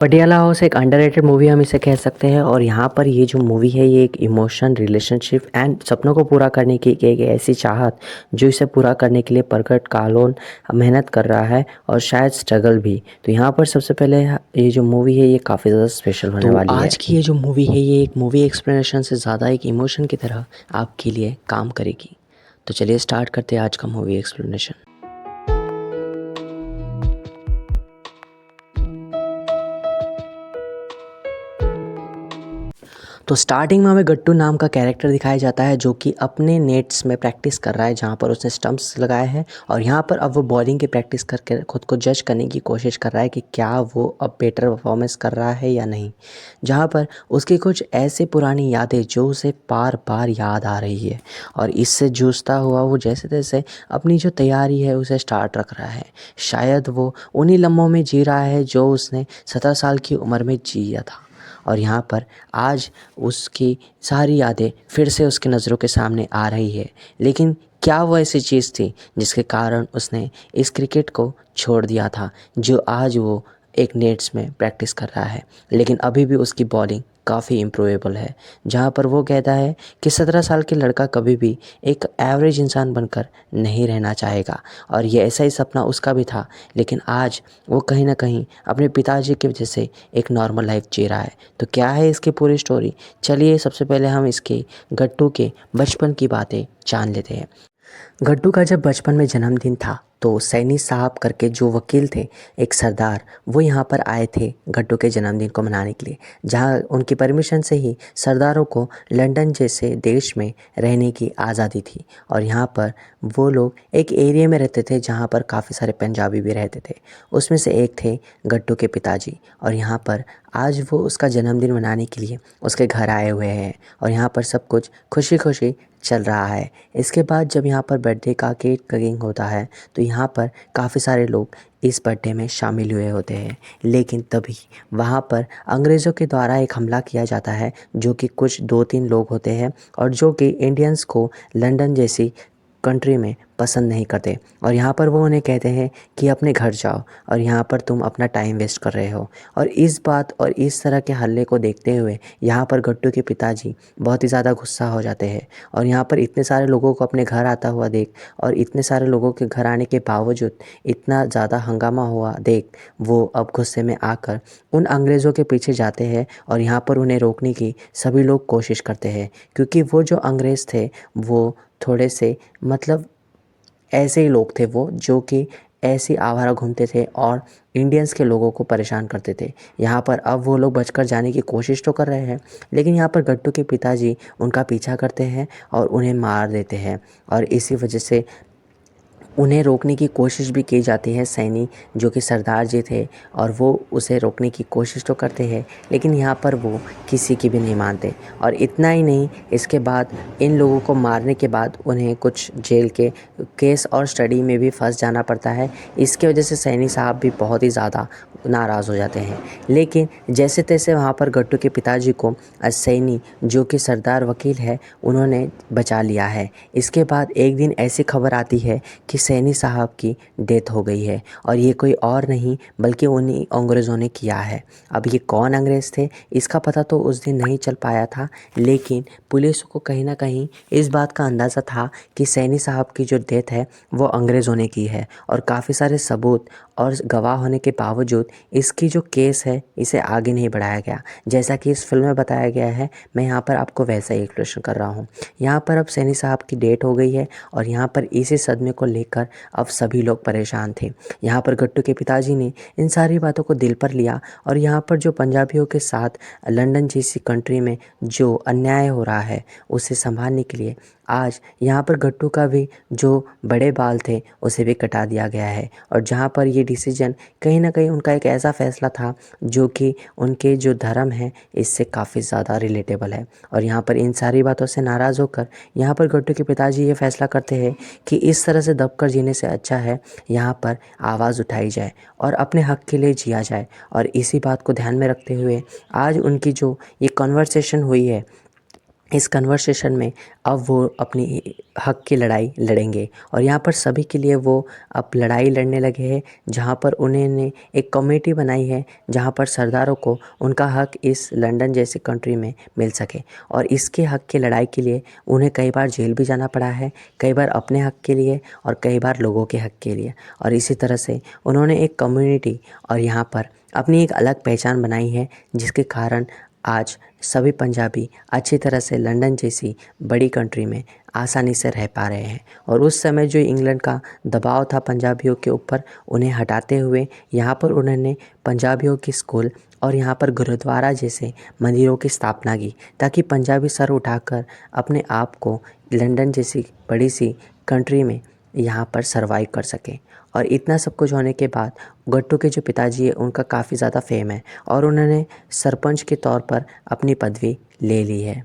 Patiala house एक underrated movie हम इसे कह सकते हैं और यहाँ पर ये जो मूवी है ये एक इमोशन रिलेशनशिप एंड सपनों को पूरा करने की एक ऐसी चाहत जो इसे पूरा करने के लिए प्रकट कालोन मेहनत कर रहा है और शायद स्ट्रगल भी। तो यहाँ पर सबसे पहले ये जो मूवी है ये काफ़ी ज़्यादा स्पेशल होने वाली है। आज की ये जो मूवी है ये एक मूवी एक्सप्लेनेशन से ज़्यादा एक इमोशन की तरह आपके लिए काम करेगी। तो चलिए स्टार्ट करते हैं आज का मूवी एक्सप्लेनेशन। तो स्टार्टिंग में हमें गट्टू नाम का कैरेक्टर दिखाया जाता है जो कि अपने नेट्स में प्रैक्टिस कर रहा है जहाँ पर उसने स्टंप्स लगाए हैं और यहाँ पर अब वो बॉलिंग की प्रैक्टिस करके खुद को जज करने की कोशिश कर रहा है कि क्या वो अब बेटर परफॉर्मेंस कर रहा है या नहीं। जहाँ पर उसकी कुछ ऐसी पुरानी यादें जो उसे बार बार याद आ रही है और इससे जूझता हुआ वो जैसे तैसे अपनी जो तैयारी है उसे स्टार्ट रख रहा है। शायद वो उन्हीं लम्हों में जी रहा है जो उसने 17 साल की उम्र में जिया था और यहाँ पर आज उसकी सारी यादें फिर से उसकी नज़रों के सामने आ रही है। लेकिन क्या वो ऐसी चीज़ थी जिसके कारण उसने इस क्रिकेट को छोड़ दिया था जो आज वो एक नेट्स में प्रैक्टिस कर रहा है। लेकिन अभी भी उसकी बॉलिंग काफ़ी इम्प्रूवेबल है। जहाँ पर वो कहता है कि 17 साल के लड़का कभी भी एक एवरेज इंसान बनकर नहीं रहना चाहेगा और ये ऐसा ही सपना उसका भी था। लेकिन आज वो कहीं ना कहीं अपने पिताजी की वजह से एक नॉर्मल लाइफ जी रहा है। तो क्या है इसकी पूरी स्टोरी, चलिए सबसे पहले हम इसके गट्टू के बचपन की बातें जान लेते हैं। गट्टू का जब बचपन में जन्मदिन था तो सैनी साहब करके जो वकील थे, एक सरदार, वो यहाँ पर आए थे गट्टू के जन्मदिन को मनाने के लिए। जहाँ उनकी परमिशन से ही सरदारों को लंदन जैसे देश में रहने की आज़ादी थी और यहाँ पर वो लोग एक एरिया में रहते थे जहाँ पर काफ़ी सारे पंजाबी भी रहते थे। उसमें से एक थे गट्टू के पिताजी और यहाँ पर आज वो उसका जन्मदिन मनाने के लिए उसके घर आए हुए हैं और यहाँ पर सब कुछ खुशी खुशी चल रहा है। इसके बाद जब यहाँ पर बर्थडे का केक कटिंग होता है तो यहाँ पर काफ़ी सारे लोग इस बर्थडे में शामिल हुए होते हैं। लेकिन तभी वहाँ पर अंग्रेज़ों के द्वारा एक हमला किया जाता है जो कि कुछ 2-3 लोग होते हैं और जो कि इंडियंस को लंदन जैसी कंट्री में पसंद नहीं करते और यहाँ पर वो उन्हें कहते हैं कि अपने घर जाओ और यहाँ पर तुम अपना टाइम वेस्ट कर रहे हो। और इस बात और इस तरह के हल्ले को देखते हुए यहाँ पर गट्टू के पिताजी बहुत ही ज़्यादा गुस्सा हो जाते हैं और यहाँ पर इतने सारे लोगों को अपने घर आता हुआ देख और इतने सारे लोगों के घर आने के बावजूद इतना ज़्यादा हंगामा हुआ देख वो अब गुस्से में आकर उन अंग्रेज़ों के पीछे जाते हैं और यहाँ पर उन्हें रोकने की सभी लोग कोशिश करते हैं क्योंकि वो जो अंग्रेज़ थे वो थोड़े से मतलब ऐसे ही लोग थे वो जो कि ऐसे आवारा घूमते थे और इंडियंस के लोगों को परेशान करते थे। यहाँ पर अब वो लोग बचकर जाने की कोशिश तो कर रहे हैं लेकिन यहाँ पर गट्टू के पिताजी उनका पीछा करते हैं और उन्हें मार देते हैं और इसी वजह से उन्हें रोकने की कोशिश भी की जाती है। सैनी जो कि सरदार जी थे और वो उसे रोकने की कोशिश तो करते हैं लेकिन यहाँ पर वो किसी की भी नहीं मानते। और इतना ही नहीं, इसके बाद इन लोगों को मारने के बाद उन्हें कुछ जेल के केस और स्टडी में भी फंस जाना पड़ता है। इसकी वजह से सैनी साहब भी बहुत ही ज़्यादा नाराज़ हो जाते हैं। लेकिन जैसे तैसे वहाँ पर गट्टू के पिताजी को सैनी जो कि सरदार वकील है उन्होंने बचा लिया है। इसके बाद एक दिन ऐसी खबर आती है कि सैनी साहब की डेथ हो गई है और ये कोई और नहीं बल्कि उन्हीं अंग्रेज़ों ने किया है। अब ये कौन अंग्रेज़ थे इसका पता तो उस दिन नहीं चल पाया था लेकिन पुलिस को कहीं ना कहीं इस बात का अंदाज़ा था कि सैनी साहब की जो डेथ है वो अंग्रेज़ों ने की है और काफ़ी सारे सबूत और गवाह होने के बावजूद इसकी जो केस है इसे आगे नहीं बढ़ाया गया। जैसा कि इस फिल्म में बताया गया है मैं यहाँ पर आपको वैसा ही एक्सप्लेनेशन कर रहा हूँ। यहाँ पर अब सैनी साहब की डेथ हो गई है और यहाँ पर इसी सदमे को लेकर अब सभी लोग परेशान थे। यहाँ पर गट्टू के पिताजी ने इन सारी बातों को दिल पर लिया और यहाँ पर जो पंजाबियों के साथ लंदन जैसी कंट्री में जो अन्याय हो रहा है उसे संभालने के लिए आज यहाँ पर गट्टू का भी जो बड़े बाल थे उसे भी कटा दिया गया है। और जहाँ पर ये डिसीजन कहीं ना कहीं उनका एक ऐसा फ़ैसला था जो कि उनके जो धर्म है इससे काफ़ी ज़्यादा रिलेटेबल है। और यहाँ पर इन सारी बातों से नाराज़ होकर यहाँ पर गट्टू के पिताजी ये फैसला करते हैं कि इस तरह से दबकर जीने से अच्छा है यहाँ पर आवाज़ उठाई जाए और अपने हक़ के लिए जिया जाए। और इसी बात को ध्यान में रखते हुए आज उनकी जो ये कन्वर्सेशन हुई है इस कन्वर्सेशन में अब वो अपनी हक की लड़ाई लड़ेंगे और यहाँ पर सभी के लिए वो अब लड़ाई लड़ने लगे हैं, जहाँ पर उन्होंने एक कमेटी बनाई है जहाँ पर सरदारों को उनका हक इस लंदन जैसी कंट्री में मिल सके। और इसके हक की लड़ाई के लिए उन्हें कई बार जेल भी जाना पड़ा है, कई बार अपने हक के लिए और कई बार लोगों के हक के लिए। और इसी तरह से उन्होंने एक कम्युनिटी और यहाँ पर अपनी एक अलग पहचान बनाई है, जिसके कारण आज सभी पंजाबी अच्छी तरह से लंदन जैसी बड़ी कंट्री में आसानी से रह पा रहे हैं। और उस समय जो इंग्लैंड का दबाव था पंजाबियों के ऊपर, उन्हें हटाते हुए यहाँ पर उन्होंने पंजाबियों की स्कूल और यहाँ पर गुरुद्वारा जैसे मंदिरों की स्थापना की, ताकि पंजाबी सर उठाकर अपने आप को लंदन जैसी बड़ी सी कंट्री में यहाँ पर सर्वाइव कर सकें। और इतना सब कुछ होने के बाद गट्टू के जो पिताजी है उनका काफ़ी ज़्यादा फेम है और उन्होंने सरपंच के तौर पर अपनी पदवी ले ली है,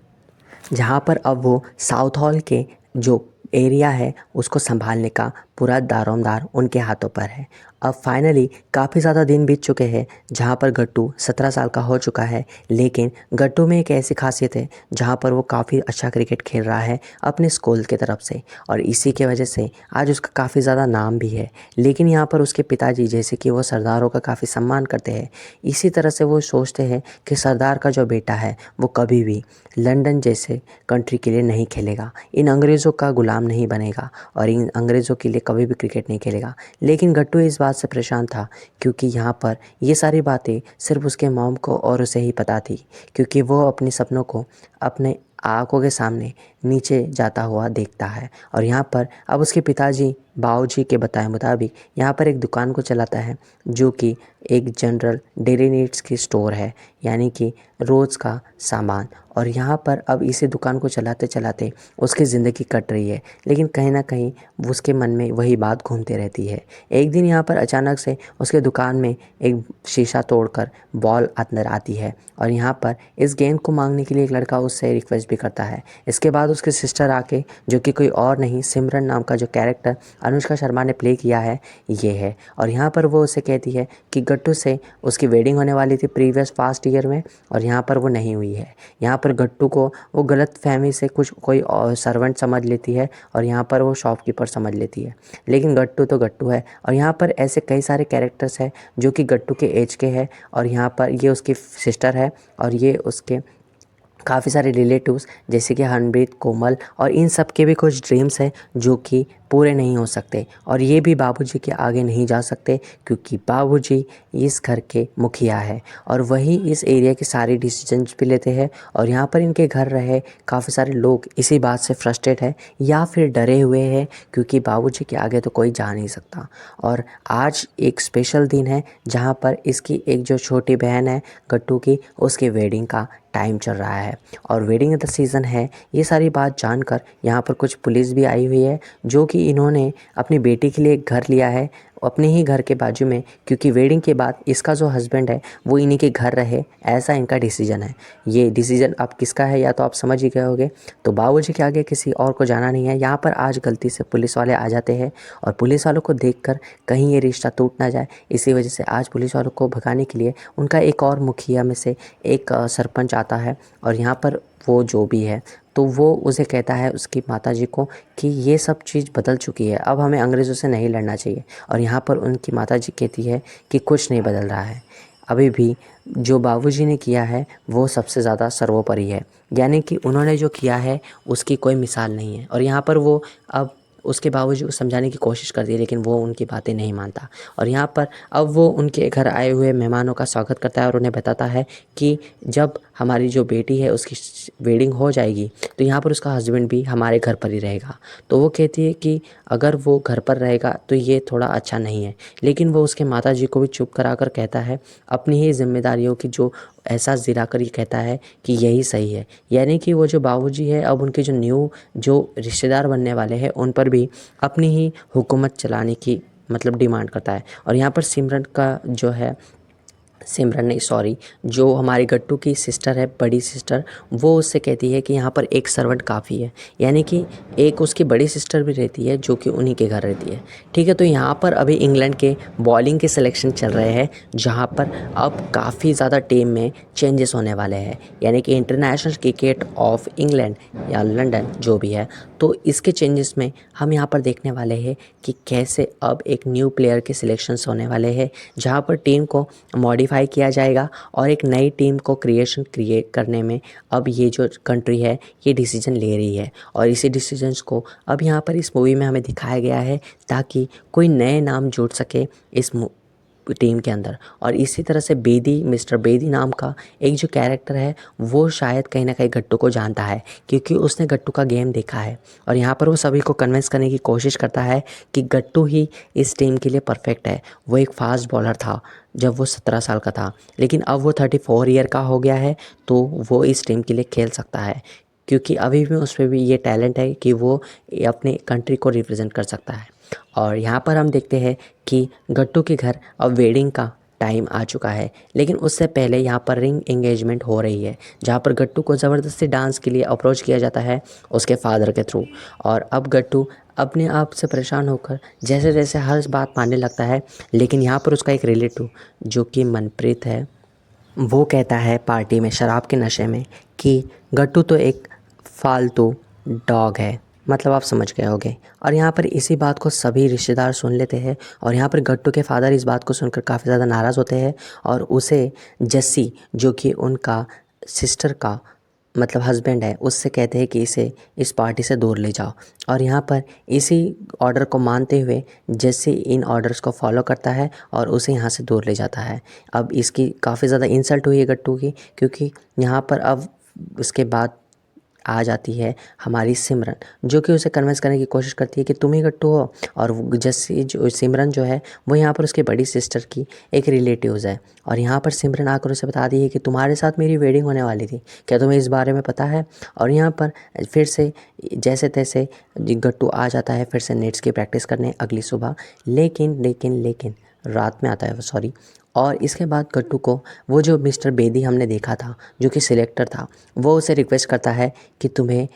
जहाँ पर अब वो साउथ हॉल के जो एरिया है उसको संभालने का पूरा दारोमदार उनके हाथों पर है। अब फाइनली काफ़ी ज़्यादा दिन बीत चुके हैं, जहाँ पर गट्टू 17 साल का हो चुका है, लेकिन गट्टू में एक ऐसी खासियत है जहाँ पर वो काफ़ी अच्छा क्रिकेट खेल रहा है अपने स्कूल की तरफ से, और इसी के वजह से आज उसका काफ़ी ज़्यादा नाम भी है। लेकिन यहाँ पर उसके पिताजी जैसे कि वो सरदारों का काफ़ी सम्मान करते हैं, इसी तरह से वो सोचते हैं कि सरदार का जो बेटा है वो कभी भी लंदन जैसे कंट्री के लिए नहीं खेलेगा, इन अंग्रेज़ों का गुलाम नहीं बनेगा और इन अंग्रेज़ों के लिए कभी भी क्रिकेट नहीं खेलेगा। लेकिन गट्टू इस बात से परेशान था, क्योंकि यहाँ पर ये सारी बातें सिर्फ उसके मॉम को और उसे ही पता थी, क्योंकि वो अपने सपनों को अपने आंखों के सामने नीचे जाता हुआ देखता है। और यहाँ पर अब उसके पिताजी बाबूजी के बताए मुताबिक यहाँ पर एक दुकान को चलाता है, जो कि एक जनरल डेली नीड्स की स्टोर है, यानी कि रोज़ का सामान। और यहाँ पर अब इसी दुकान को चलाते चलाते उसकी ज़िंदगी कट रही है, लेकिन कहीं ना कहीं उसके मन में वही बात घूमती रहती है। एक दिन यहाँ पर अचानक से उसके दुकान में एक शीशा तोड़कर बॉल अंदर आती है और यहाँ पर इस गेंद को मांगने के लिए एक लड़का उससे रिक्वेस्ट भी करता है। इसके बाद उसकी सिस्टर आके, जो कि कोई और नहीं सिमरन नाम का जो कैरेक्टर अनुष्का शर्मा ने प्ले किया है ये है, और यहाँ पर वो उसे कहती है कि गट्टू से उसकी वेडिंग होने वाली थी प्रीवियस पास्ट ईयर में और यहाँ पर वो नहीं हुई है। यहाँ पर गट्टू को वो गलत फहमी से कुछ कोई और सर्वेंट समझ लेती है और यहाँ पर वो शॉपकीपर समझ लेती है, लेकिन गट्टू तो गट्टू है। और यहाँ पर ऐसे कई सारे कैरेक्टर्स हैं जो कि गट्टू के एज के हैं, और यहाँ पर ये उसकी सिस्टर है और ये उसके काफ़ी सारे रिलेटिव्स जैसे कि हरप्रीत, कोमल, और इन सब के भी कुछ ड्रीम्स हैं जो कि पूरे नहीं हो सकते, और ये भी बाबूजी के आगे नहीं जा सकते, क्योंकि बाबूजी इस घर के मुखिया है और वही इस एरिया के सारे डिसीजंस भी लेते हैं। और यहाँ पर इनके घर रहे काफ़ी सारे लोग इसी बात से फ्रस्ट्रेट है या फिर डरे हुए हैं, क्योंकि बाबूजी के आगे तो कोई जा नहीं सकता। और आज एक स्पेशल दिन है जहाँ पर इसकी एक जो छोटी बहन है गट्टू की, उसकी वेडिंग का टाइम चल रहा है और वेडिंग का सीज़न है। ये सारी बात जानकर यहाँ पर कुछ पुलिस भी आई हुई है, जो कि इन्होंने अपनी बेटी के लिए एक घर लिया है अपने ही घर के बाजू में, क्योंकि वेडिंग के बाद इसका जो हस्बैंड है वो इन्हीं के घर रहे, ऐसा इनका डिसीजन है। ये डिसीजन अब किसका है या तो आप समझ ही गए होंगे। तो बाबूजी के आगे किसी और को जाना नहीं है। यहाँ पर आज गलती से पुलिस वाले आ जाते हैं और पुलिस वालों को देखकर कहीं ये रिश्ता टूट ना जाए, इसी वजह से आज पुलिस वालों को भगाने के लिए उनका एक और मुखिया में से एक सरपंच आता है। और यहाँ पर वो जो भी है तो वो उसे कहता है उसकी माताजी को कि ये सब चीज़ बदल चुकी है, अब हमें अंग्रेज़ों से नहीं लड़ना चाहिए। और यहाँ पर उनकी माताजी कहती है कि कुछ नहीं बदल रहा है, अभी भी जो बाबूजी ने किया है वो सबसे ज़्यादा सर्वोपरि है, यानी कि उन्होंने जो किया है उसकी कोई मिसाल नहीं है। और यहाँ पर वो अब उसके बावजूद समझाने की कोशिश करती है, लेकिन वो उनकी बातें नहीं मानता। और यहाँ पर अब वो उनके घर आए हुए मेहमानों का स्वागत करता है और उन्हें बताता है कि जब हमारी जो बेटी है उसकी वेडिंग हो जाएगी तो यहाँ पर उसका हस्बैंड भी हमारे घर पर ही रहेगा। तो वो कहती है कि अगर वो घर पर रहेगा तो ये थोड़ा अच्छा नहीं है, लेकिन वो उसके माताजी को भी चुप कराकर कहता है, अपनी ही जिम्मेदारियों की जो एहसास दिलाकर ये कहता है कि यही सही है। यानी कि वो जो बाबूजी है अब उनके जो न्यू जो रिश्तेदार बनने वाले हैं उन पर भी अपनी ही हुकूमत चलाने की मतलब डिमांड करता है। और यहाँ पर सिमरन का जो है सिमरन नहीं, सॉरी, जो हमारी गट्टू की सिस्टर है, बड़ी सिस्टर, वो उससे कहती है कि यहाँ पर एक सर्वेंट काफ़ी है। यानी कि एक उसकी बड़ी सिस्टर भी रहती है जो कि उन्हीं के घर रहती है। ठीक है, तो यहाँ पर अभी इंग्लैंड के बॉलिंग के सिलेक्शन चल रहे हैं, जहाँ पर अब काफ़ी ज़्यादा टीम में चेंजेस होने वाले हैं। यानी कि इंटरनेशनल क्रिकेट ऑफ इंग्लैंड या लंदन जो भी है, तो इसके चेंजेस में हम यहाँ पर देखने वाले हैं कि कैसे अब एक न्यू प्लेयर के सिलेक्शंस होने वाले हैं, जहाँ पर टीम को मॉडिफाई किया जाएगा और एक नई टीम को क्रिएट करने में अब ये जो कंट्री है ये डिसीजन ले रही है। और इसी डिसीजंस को अब यहाँ पर इस मूवी में हमें दिखाया गया है ताकि कोई नए नाम जुड़ सके इस टीम के अंदर। और इसी तरह से बेदी, मिस्टर बेदी नाम का एक जो कैरेक्टर है, वो शायद कहीं ना कहीं गट्टू को जानता है, क्योंकि उसने गट्टू का गेम देखा है। और यहाँ पर वो सभी को कन्विंस करने की कोशिश करता है कि गट्टू ही इस टीम के लिए परफेक्ट है। वो एक फास्ट बॉलर था जब वो 17 साल का था, लेकिन अब वो 34 ईयर का हो गया है, तो वो इस टीम के लिए खेल सकता है, क्योंकि अभी भी उस पर भी ये टैलेंट है कि वो अपने कंट्री को रिप्रेजेंट कर सकता है। और यहाँ पर हम देखते हैं कि गट्टू के घर अब वेडिंग का टाइम आ चुका है, लेकिन उससे पहले यहाँ पर रिंग एंगेजमेंट हो रही है, जहाँ पर गट्टू को ज़बरदस्ती डांस के लिए अप्रोच किया जाता है उसके फादर के थ्रू। और अब गट्टू अपने आप से परेशान होकर जैसे जैसे हर बात मानने लगता है, लेकिन यहाँ पर उसका एक रिलेटिव जो कि मनप्रीत है, वो कहता है पार्टी में शराब के नशे में कि गट्टू तो एक फालतू डॉग है। मतलब आप समझ गए होंगे। और यहाँ पर इसी बात को सभी रिश्तेदार सुन लेते हैं, और यहाँ पर गट्टू के फादर इस बात को सुनकर काफ़ी ज़्यादा नाराज़ होते हैं और उसे जस्सी, जो कि उनका सिस्टर का मतलब हस्बैंड है, उससे कहते हैं कि इसे इस पार्टी से दूर ले जाओ। और यहाँ पर इसी ऑर्डर को मानते हुए जस्सी इन ऑर्डर्स को फॉलो करता है और उसे यहाँ से दूर ले जाता है। अब इसकी काफ़ी ज़्यादा इंसल्ट हुई है गट्टू की, क्योंकि यहाँ पर अब उसके बाद आ जाती है हमारी सिमरन, जो कि उसे कन्विंस करने की कोशिश करती है कि तुम ही गट्टू हो। और जैसे जो सिमरन जो है वो यहाँ पर उसके बड़ी सिस्टर की एक रिलेटिव्स है, और यहाँ पर सिमरन आकर उसे बता दी है कि तुम्हारे साथ मेरी वेडिंग होने वाली थी, क्या तुम्हें इस बारे में पता है। और यहाँ पर फिर से जैसे तैसे गट्टू आ जाता है फिर से नेट्स की प्रैक्टिस करने अगली सुबह। लेकिन लेकिन लेकिन रात में आता है वो, सॉरी। और इसके बाद गट्टू को वो जो मिस्टर बेदी हमने देखा था जो कि सिलेक्टर था, वो उसे रिक्वेस्ट करता है कि तुम्हें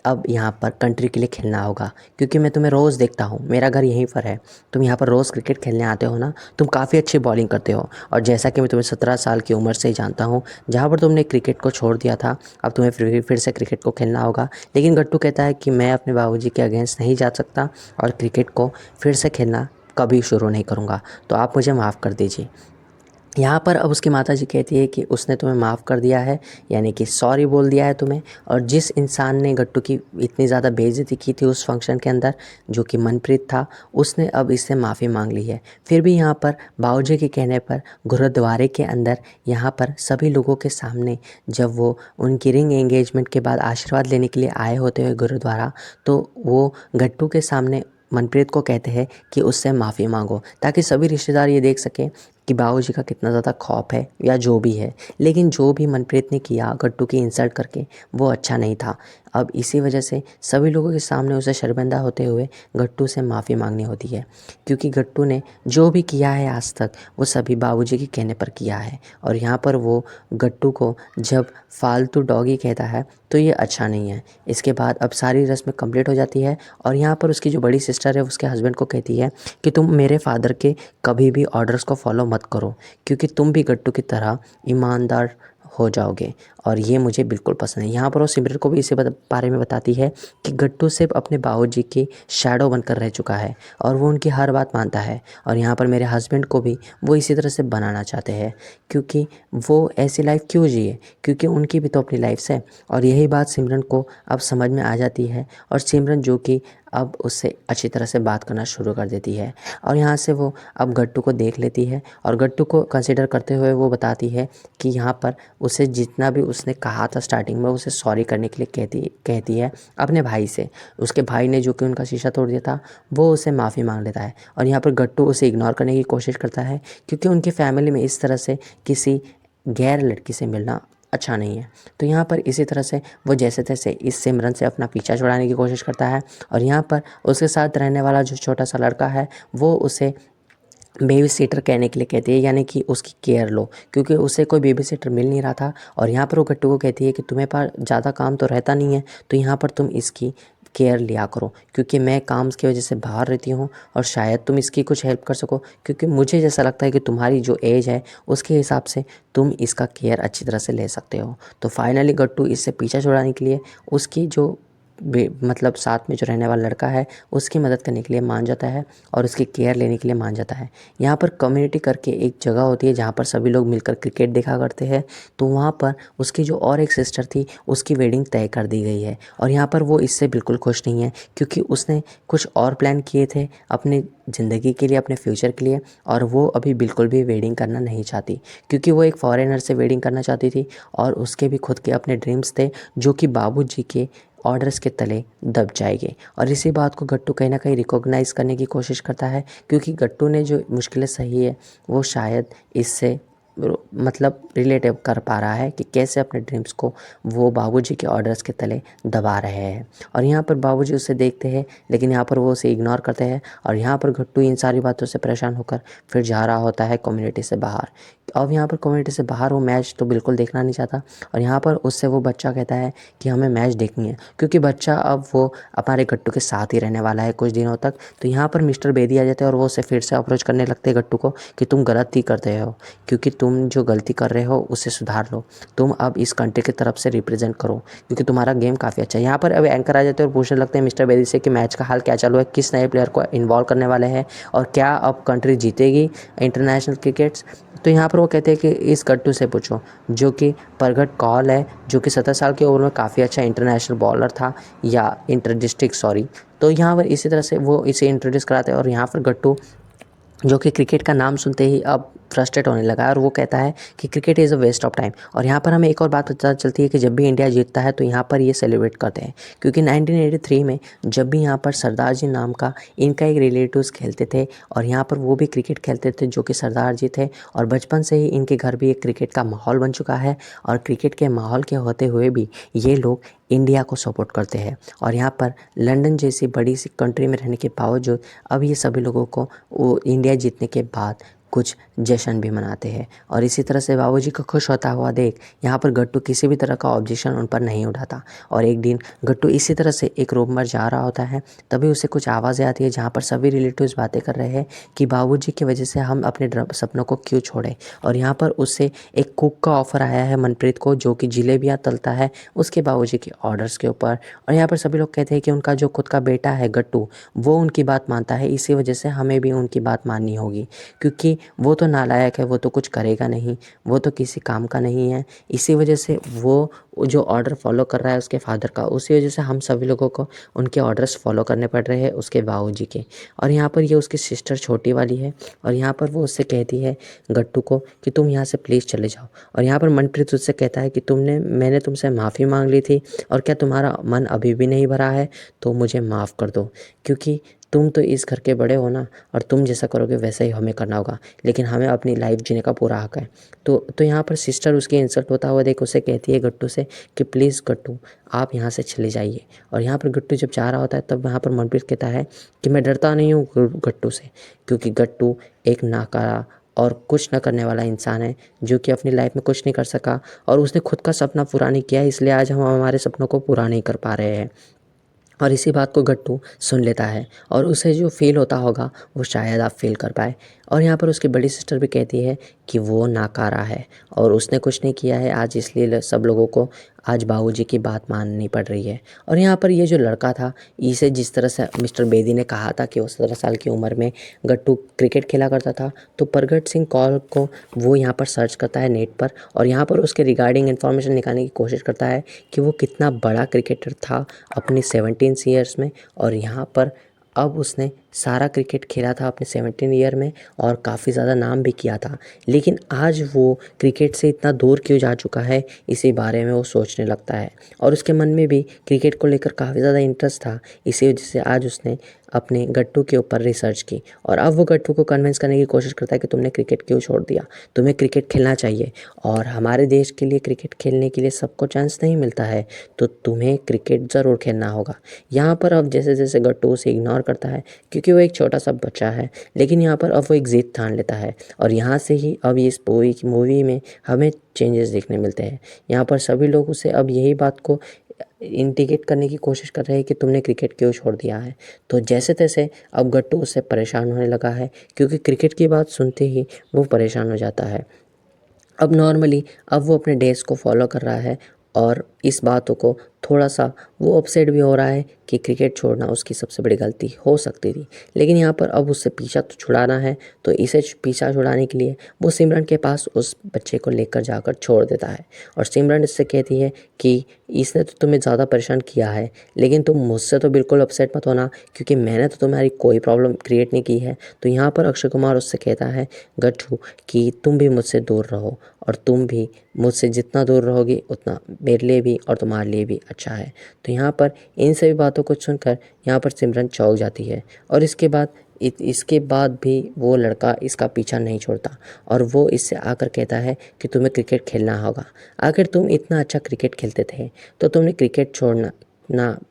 अब यहाँ पर कंट्री के लिए खेलना होगा, क्योंकि मैं तुम्हें रोज़ देखता हूँ, मेरा घर यहीं पर है, तुम यहाँ पर रोज़ क्रिकेट खेलने आते हो ना, तुम काफ़ी अच्छी बॉलिंग करते हो। और जैसा कि मैं तुम्हें 17 साल की उम्र से ही जानता हूँ, जहाँ पर तुमने क्रिकेट को छोड़ दिया था, अब तुम्हें फिर से क्रिकेट को खेलना होगा। लेकिन गट्टू कहता है कि मैं अपने बाबूजी के अगेंस्ट नहीं जा सकता और क्रिकेट को फिर से खेलना कभी शुरू नहीं करूँगा, तो आप मुझे माफ़ कर दीजिए। यहाँ पर अब उसकी माताजी कहती है कि उसने तुम्हें माफ़ कर दिया है, यानी कि सॉरी बोल दिया है तुम्हें। और जिस इंसान ने गट्टू की इतनी ज़्यादा बेइज्जती की थी उस फंक्शन के अंदर, जो कि मनप्रीत था, उसने अब इससे माफ़ी मांग ली है। फिर भी यहाँ पर बाबूजी के कहने पर गुरुद्वारे के अंदर यहाँ पर सभी लोगों के सामने जब वो उनकी रिंग एंगेजमेंट के बाद आशीर्वाद लेने के लिए आए होते हुए गुरुद्वारा, तो वो गट्टू के सामने मनप्रीत को कहते हैं कि उससे माफ़ी मांगो, ताकि सभी रिश्तेदार ये देख सकें कि बाबूजी का कितना ज़्यादा खौफ है या जो भी है। लेकिन जो भी मनप्रीत ने किया गट्टू की इंसल्ट करके, वो अच्छा नहीं था। अब इसी वजह से सभी लोगों के सामने उसे शर्मिंदा होते हुए गट्टू से माफ़ी मांगनी होती है, क्योंकि गट्टू ने जो भी किया है आज तक वो सभी बाबूजी के कहने पर किया है। और यहाँ पर वो गट्टू को जब फालतू डॉगी कहता है तो ये अच्छा नहीं है। इसके बाद अब सारी रस्म कंप्लीट हो जाती है, और यहाँ पर उसकी जो बड़ी सिस्टर है उसके हस्बैंड को कहती है कि तुम मेरे फादर के कभी भी ऑर्डर्स को फॉलो मत करो, क्योंकि तुम भी गट्टू की तरह ईमानदार हो जाओगे, और ये मुझे बिल्कुल पसंद है। यहाँ पर वो सिमरन को भी इसी बारे में बताती है कि गट्टू सिर्फ अपने बाबूजी की शैडो बनकर रह चुका है और वो उनकी हर बात मानता है। और यहाँ पर मेरे हस्बैंड को भी वो इसी तरह से बनाना चाहते हैं, क्योंकि वो ऐसी लाइफ क्यों जिए, क्योंकि उनकी भी तो अपनी लाइफ है। और यही बात सिमरन को अब समझ में आ जाती है, और सिमरन जो कि अब उससे अच्छी तरह से बात करना शुरू कर देती है। और यहाँ से वो अब गट्टू को देख लेती है, और गट्टू को कंसिडर करते हुए वो बताती है कि यहाँ पर उसे जितना भी उसने कहा था स्टार्टिंग में, उसे सॉरी करने के लिए कहती है अपने भाई से। उसके भाई ने जो कि उनका शीशा तोड़ दिया था, वो उसे माफ़ी मांग लेता है। और यहाँ पर गट्टू उसे इग्नोर करने की कोशिश करता है, क्योंकि उनकी फैमिली में इस तरह से किसी गैर लड़की से मिलना अच्छा नहीं है। तो यहाँ पर इसी तरह से वो जैसे तैसे इस सिमरन से अपना पीछा छुड़ाने की कोशिश करता है। और यहाँ पर उसके साथ रहने वाला जो छोटा सा लड़का है, वो उसे बेबी सीटर कहने के लिए कहती है, यानी कि उसकी केयर लो, क्योंकि उसे कोई बेबी सीटर मिल नहीं रहा था। और यहाँ पर वो गट्टू को कहती है कि तुम्हें पास ज़्यादा काम तो रहता नहीं है, तो यहाँ पर तुम इसकी केयर लिया करो, क्योंकि मैं काम की वजह से बाहर रहती हूँ और शायद तुम इसकी कुछ हेल्प कर सको, क्योंकि मुझे जैसा लगता है कि तुम्हारी जो एज है उसके हिसाब से तुम इसका केयर अच्छी तरह से ले सकते हो। तो फाइनली गट्टू इससे पीछा छुड़ाने के लिए उसकी जो मतलब साथ में जो रहने वाला लड़का है उसकी मदद करने के लिए मान जाता है और उसकी केयर लेने के लिए मान जाता है। यहाँ पर कम्युनिटी करके एक जगह होती है जहाँ पर सभी लोग मिलकर क्रिकेट देखा करते हैं। तो वहाँ पर उसकी जो और एक सिस्टर थी उसकी वेडिंग तय कर दी गई है और यहाँ पर वो इससे बिल्कुल खुश नहीं है, क्योंकि उसने कुछ और प्लान किए थे अपने ज़िंदगी के लिए, अपने फ्यूचर के लिए, और वो अभी बिल्कुल भी वेडिंग करना नहीं चाहती, क्योंकि वो एक फॉरेनर से वेडिंग करना चाहती थी और उसके भी खुद के अपने ड्रीम्स थे जो कि बाबूजी के ऑर्डर्स के तले दब जाएंगे। और इसी बात को गट्टू कहीं ना कहीं रिकॉग्नाइज़ करने की कोशिश करता है, क्योंकि गट्टू ने जो मुश्किलें सही है वो शायद इससे मतलब रिलेटिव कर पा रहा है कि कैसे अपने ड्रीम्स को वो बाबूजी के ऑर्डर्स के तले दबा रहे हैं। और यहाँ पर बाबूजी उसे देखते हैं, लेकिन यहाँ पर वो उसे इग्नोर करते हैं और यहाँ पर गट्टू इन सारी बातों से परेशान होकर फिर जा रहा होता है कम्युनिटी से बाहर। अब यहाँ पर कम्युनिटी से बाहर वो मैच तो बिल्कुल देखना नहीं चाहता और यहाँ पर उससे वो बच्चा कहता है कि हमें मैच देखनी है, क्योंकि बच्चा अब वो हमारे गट्टू के साथ ही रहने वाला है कुछ दिनों तक। तो यहाँ पर मिस्टर बेदी आ जाते हैं और वो उसे फिर से अप्रोच करने लगते हैं गट्टू को कि तुम गलत ही करते हो, क्योंकि तुम जो गलती कर रहे हो उसे सुधार लो, तुम अब इस कंट्री की तरफ से रिप्रेजेंट करो, क्योंकि तुम्हारा गेम काफ़ी अच्छा है। यहाँ पर अब एंकर आ जाते हैं और पूछने लगते हैं मिस्टर बेदी से कि मैच का हाल क्या चालू है, किस नए प्लेयर को इन्वॉल्व करने वाले हैं और क्या अब कंट्री जीतेगी इंटरनेशनल क्रिकेट्स। तो यहाँ पर वो कहते हैं कि इस गट्टू से पूछो, जो कि प्रगट कौल है, जो कि 17 साल की उम्र में काफ़ी अच्छा इंटरनेशनल बॉलर था, या इंटर डिस्ट्रिक्ट सॉरी। तो यहाँ पर इसी तरह से वो इसे इंट्रोड्यूस कराते हैं और यहाँ पर गट्टू, जो कि क्रिकेट का नाम सुनते ही अब फ्रस्ट्रेट होने लगा है और वो कहता है कि cricket is a waste of time. और यहाँ पर हमें एक और बात पता चलती है कि जब भी इंडिया जीतता है तो यहाँ पर ये सेलिब्रेट करते हैं, क्योंकि 1983 में जब भी यहाँ पर सरदार जी नाम का इनका एक रिलेटिव्स खेलते थे और यहाँ पर वो भी क्रिकेट खेलते थे, जो कि सरदार जी थे, और बचपन से ही इनके घर भी एक क्रिकेट का माहौल बन चुका है और क्रिकेट के माहौल के होते हुए भी ये लोग इंडिया को सपोर्ट करते हैं। और यहाँ पर लंदन जैसी बड़ी सी कंट्री में रहने के बावजूद अब ये सभी लोगों को वो इंडिया जीतने के बाद कुछ जश्न भी मनाते हैं। और इसी तरह से बाबूजी को खुश होता हुआ देख यहाँ पर गट्टू किसी भी तरह का ऑब्जेक्शन उन पर नहीं उठाता। और एक दिन गट्टू इसी तरह से एक रूम में जा रहा होता है, तभी उसे कुछ आवाज़ें आती है जहाँ पर सभी रिलेटिव्स बातें कर रहे हैं कि बाबूजी की वजह से हम अपने सपनों को क्यों छोड़ें। और यहाँ पर उससे एक कुक का ऑफ़र आया है मनप्रीत को, जो कि जलेबियाँ तलता है उसके बाबूजी के ऑर्डर्स के ऊपर। और यहाँ पर सभी लोग कहते हैं कि उनका जो खुद का बेटा है गट्टू, वो उनकी बात मानता है, इसी वजह से हमें भी उनकी बात माननी होगी, क्योंकि वो तो नालायक है, वो तो कुछ करेगा नहीं, वो तो किसी काम का नहीं है। इसी वजह से वो जो ऑर्डर फॉलो कर रहा है उसके फादर का, उसी वजह से हम सभी लोगों को उनके ऑर्डर्स फॉलो करने पड़ रहे हैं उसके बाबूजी के। और यहाँ पर ये उसकी सिस्टर छोटी वाली है और यहाँ पर वो उससे कहती है गट्टू को कि तुम यहाँ से प्लीज़ चले जाओ। और यहाँ पर मनप्रीत उससे कहता है कि मैंने तुमसे माफ़ी मांग ली थी और क्या तुम्हारा मन अभी भी नहीं भरा है, तो मुझे माफ़ कर दो, क्योंकि तुम तो इस घर के बड़े हो ना, और तुम जैसा करोगे वैसा ही हमें करना होगा, लेकिन हमें अपनी लाइफ जीने का पूरा हक है। तो यहाँ पर सिस्टर उसकी इंसल्ट होता हुआ देख उसे कहती है गट्टू से कि प्लीज़ गट्टू आप यहाँ से चले जाइए। और यहाँ पर गट्टू जब जा रहा होता है तब वहाँ पर मनप्रीत कहता है कि मैं डरता नहीं हूँ गट्टू से, क्योंकि गट्टू एक नाकारा और कुछ न करने वाला इंसान है, जो कि अपनी लाइफ में कुछ नहीं कर सका और उसने खुद का सपना पूरा नहीं किया, इसलिए आज हम हमारे सपनों को पूरा नहीं कर पा रहे हैं। और इसी बात को गट्टू सुन लेता है और उसे जो फ़ील होता होगा वो शायद आप फ़ील कर पाए। और यहाँ पर उसकी बड़ी सिस्टर भी कहती है कि वो नाकारा है और उसने कुछ नहीं किया है आज, इसलिए सब लोगों को आज बाबूजी की बात माननी पड़ रही है। और यहाँ पर ये जो लड़का था, इसे जिस तरह से मिस्टर बेदी ने कहा था कि वो 17 साल की उम्र में गट्टू क्रिकेट खेला करता था, तो प्रगट सिंह कौल को वो यहाँ पर सर्च करता है नेट पर और यहाँ पर उसके रिगार्डिंग इन्फॉर्मेशन निकालने की कोशिश करता है कि वो कितना बड़ा क्रिकेटर था अपनी 17 ईयर्स में। और यहाँ पर अब उसने सारा क्रिकेट खेला था अपने 17 ईयर में और काफ़ी ज़्यादा नाम भी किया था, लेकिन आज वो क्रिकेट से इतना दूर क्यों जा चुका है, इसी बारे में वो सोचने लगता है। और उसके मन में भी क्रिकेट को लेकर काफ़ी ज़्यादा इंटरेस्ट था, इसी वजह से आज उसने अपने गट्टू के ऊपर रिसर्च की और अब वो गट्टू को कन्विंस करने की कोशिश करता है कि तुमने क्रिकेट क्यों छोड़ दिया, तुम्हें क्रिकेट खेलना चाहिए और हमारे देश के लिए क्रिकेट खेलने के लिए सबको चांस नहीं मिलता है, तो तुम्हें क्रिकेट ज़रूर खेलना होगा। यहाँ पर अब जैसे जैसे गट्टू उसे इग्नोर करता है, क्योंकि क्योंकि वो एक छोटा सा बच्चा है। लेकिन यहाँ पर अब वो एक ज़िद ठान लेता है और यहाँ से ही अब इस मूवी में हमें चेंजेस देखने मिलते हैं। यहाँ पर सभी लोग उसे अब यही बात को इंडिकेट करने की कोशिश कर रहे हैं कि तुमने क्रिकेट क्यों छोड़ दिया है। तो जैसे तैसे अब गट्टू उससे परेशान होने लगा है, क्योंकि क्रिकेट की बात सुनते ही वो परेशान हो जाता है। अब नॉर्मली अब वो अपने डेज़ को फॉलो कर रहा है और इस बातों को थोड़ा सा वो अपसेट भी हो रहा है कि क्रिकेट छोड़ना उसकी सबसे बड़ी गलती हो सकती थी। लेकिन यहाँ पर अब उससे पीछा तो छुड़ाना है, तो इसे पीछा छुड़ाने के लिए वो सिमरन के पास उस बच्चे को लेकर जाकर छोड़ देता है। और सिमरन इससे कहती है कि इसने तो तुम्हें ज़्यादा परेशान किया है, लेकिन तुम मुझसे तो बिल्कुल अपसेट मत होना, क्योंकि मैंने तो तुम्हारी कोई प्रॉब्लम क्रिएट नहीं की है। तो यहाँ पर अक्षय कुमार उससे कहता है गट्टू कि तुम भी मुझसे दूर रहो, और तुम भी मुझसे जितना दूर रहोगे उतना मेरे लिए भी और तुम्हारे लिए भी अच्छा है। तो यहाँ पर इन सभी बातों को सुनकर यहाँ पर सिमरन चौंक जाती है और इसके बाद भी वो लड़का इसका पीछा नहीं छोड़ता और वो इससे आकर कहता है कि तुम्हें क्रिकेट खेलना होगा। आखिर तुम इतना अच्छा क्रिकेट खेलते थे, तो तुमने क्रिकेट छोड़ना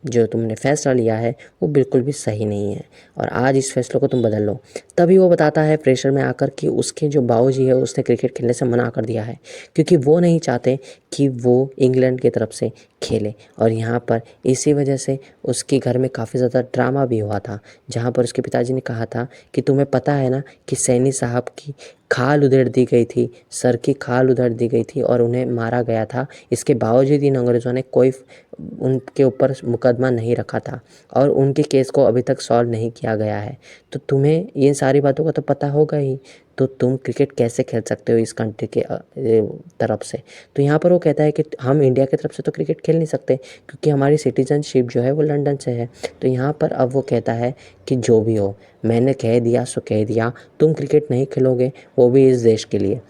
जो तुमने फैसला लिया है वो बिल्कुल भी सही नहीं है और आज इस फैसले को तुम बदल लो। तभी वो बताता है प्रेशर में आकर कि उसके जो बाबूजी है उसने क्रिकेट खेलने से मना कर दिया है, क्योंकि वो नहीं चाहते कि वो इंग्लैंड की तरफ से खेले। और यहाँ पर इसी वजह से उसके घर में काफ़ी ज़्यादा ड्रामा भी हुआ था, जहाँ पर उसके पिताजी ने कहा था कि तुम्हें पता है ना कि सैनी साहब की खाल उधेड़ दी गई थी, सर की खाल उधेड़ दी गई थी और उन्हें मारा गया था। इसके बावजूद इन अंग्रेज़ों ने कोई उनके ऊपर मुकदमा नहीं रखा था और उनके केस को अभी तक सॉल्व नहीं किया गया है। तो तुम्हें ये सारी बातों का तो पता होगा ही, तो तुम क्रिकेट कैसे खेल सकते हो इस कंट्री के तरफ से। तो यहाँ पर वो कहता है कि हम इंडिया की तरफ से तो क्रिकेट खेल नहीं सकते, क्योंकि हमारी सिटीजनशिप जो है वो लंदन से है। तो यहाँ पर अब वो कहता है कि जो भी हो, मैंने कह दिया सो कह दिया, तुम क्रिकेट नहीं खेलोगे, वो भी इस देश के लिए,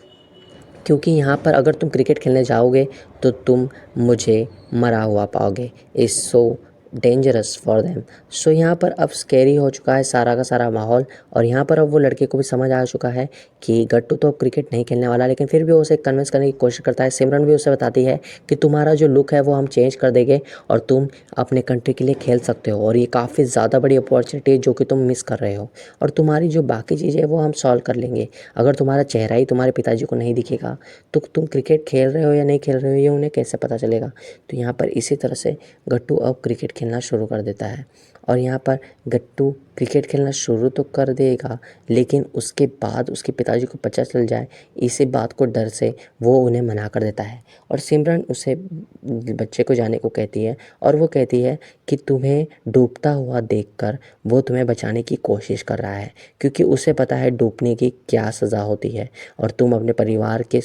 क्योंकि यहाँ पर अगर तुम क्रिकेट खेलने जाओगे तो तुम मुझे मरा हुआ पाओगे। Is so dangerous for them. So यहाँ पर अब स्कैरी हो चुका है सारा का सारा माहौल, और यहाँ पर अब वो लड़के को भी समझ आ चुका है कि गट्टू तो अब क्रिकेट नहीं खेलने वाला। लेकिन फिर भी वो उसे कन्विंस करने की कोशिश करता है। सिमरन भी उसे बताती है कि तुम्हारा जो लुक है वो हम चेंज कर देंगे और तुम अपने कंट्री के लिए खेल सकते हो, और ये काफ़ी ज़्यादा बड़ी अपॉर्चुनिटी है जो कि तुम मिस कर रहे हो, और तुम्हारी जो बाकी चीज़ें हैं वो हम सॉल्व कर लेंगे। अगर तुम्हारा चेहरा ही तुम्हारे पिताजी को नहीं दिखेगा तो तुम क्रिकेट खेल रहे हो या नहीं खेल रहे हो ये उन्हें कैसे पता चलेगा। तो यहाँ पर इसी तरह से गट्टू अब क्रिकेट खेलना शुरू कर देता है, और यहाँ पर गट्टू क्रिकेट खेलना शुरू तो कर देगा, लेकिन उसके बाद उसके पिताजी को पता चल जाए, इसी बात को डर से वो उन्हें मना कर देता है। और सिमरन उसे बच्चे को जाने को कहती है और वो कहती है कि तुम्हें डूबता हुआ देखकर वो तुम्हें बचाने की कोशिश कर रहा है, क्योंकि उसे पता है डूबने की क्या सज़ा होती है, और तुम अपने परिवार के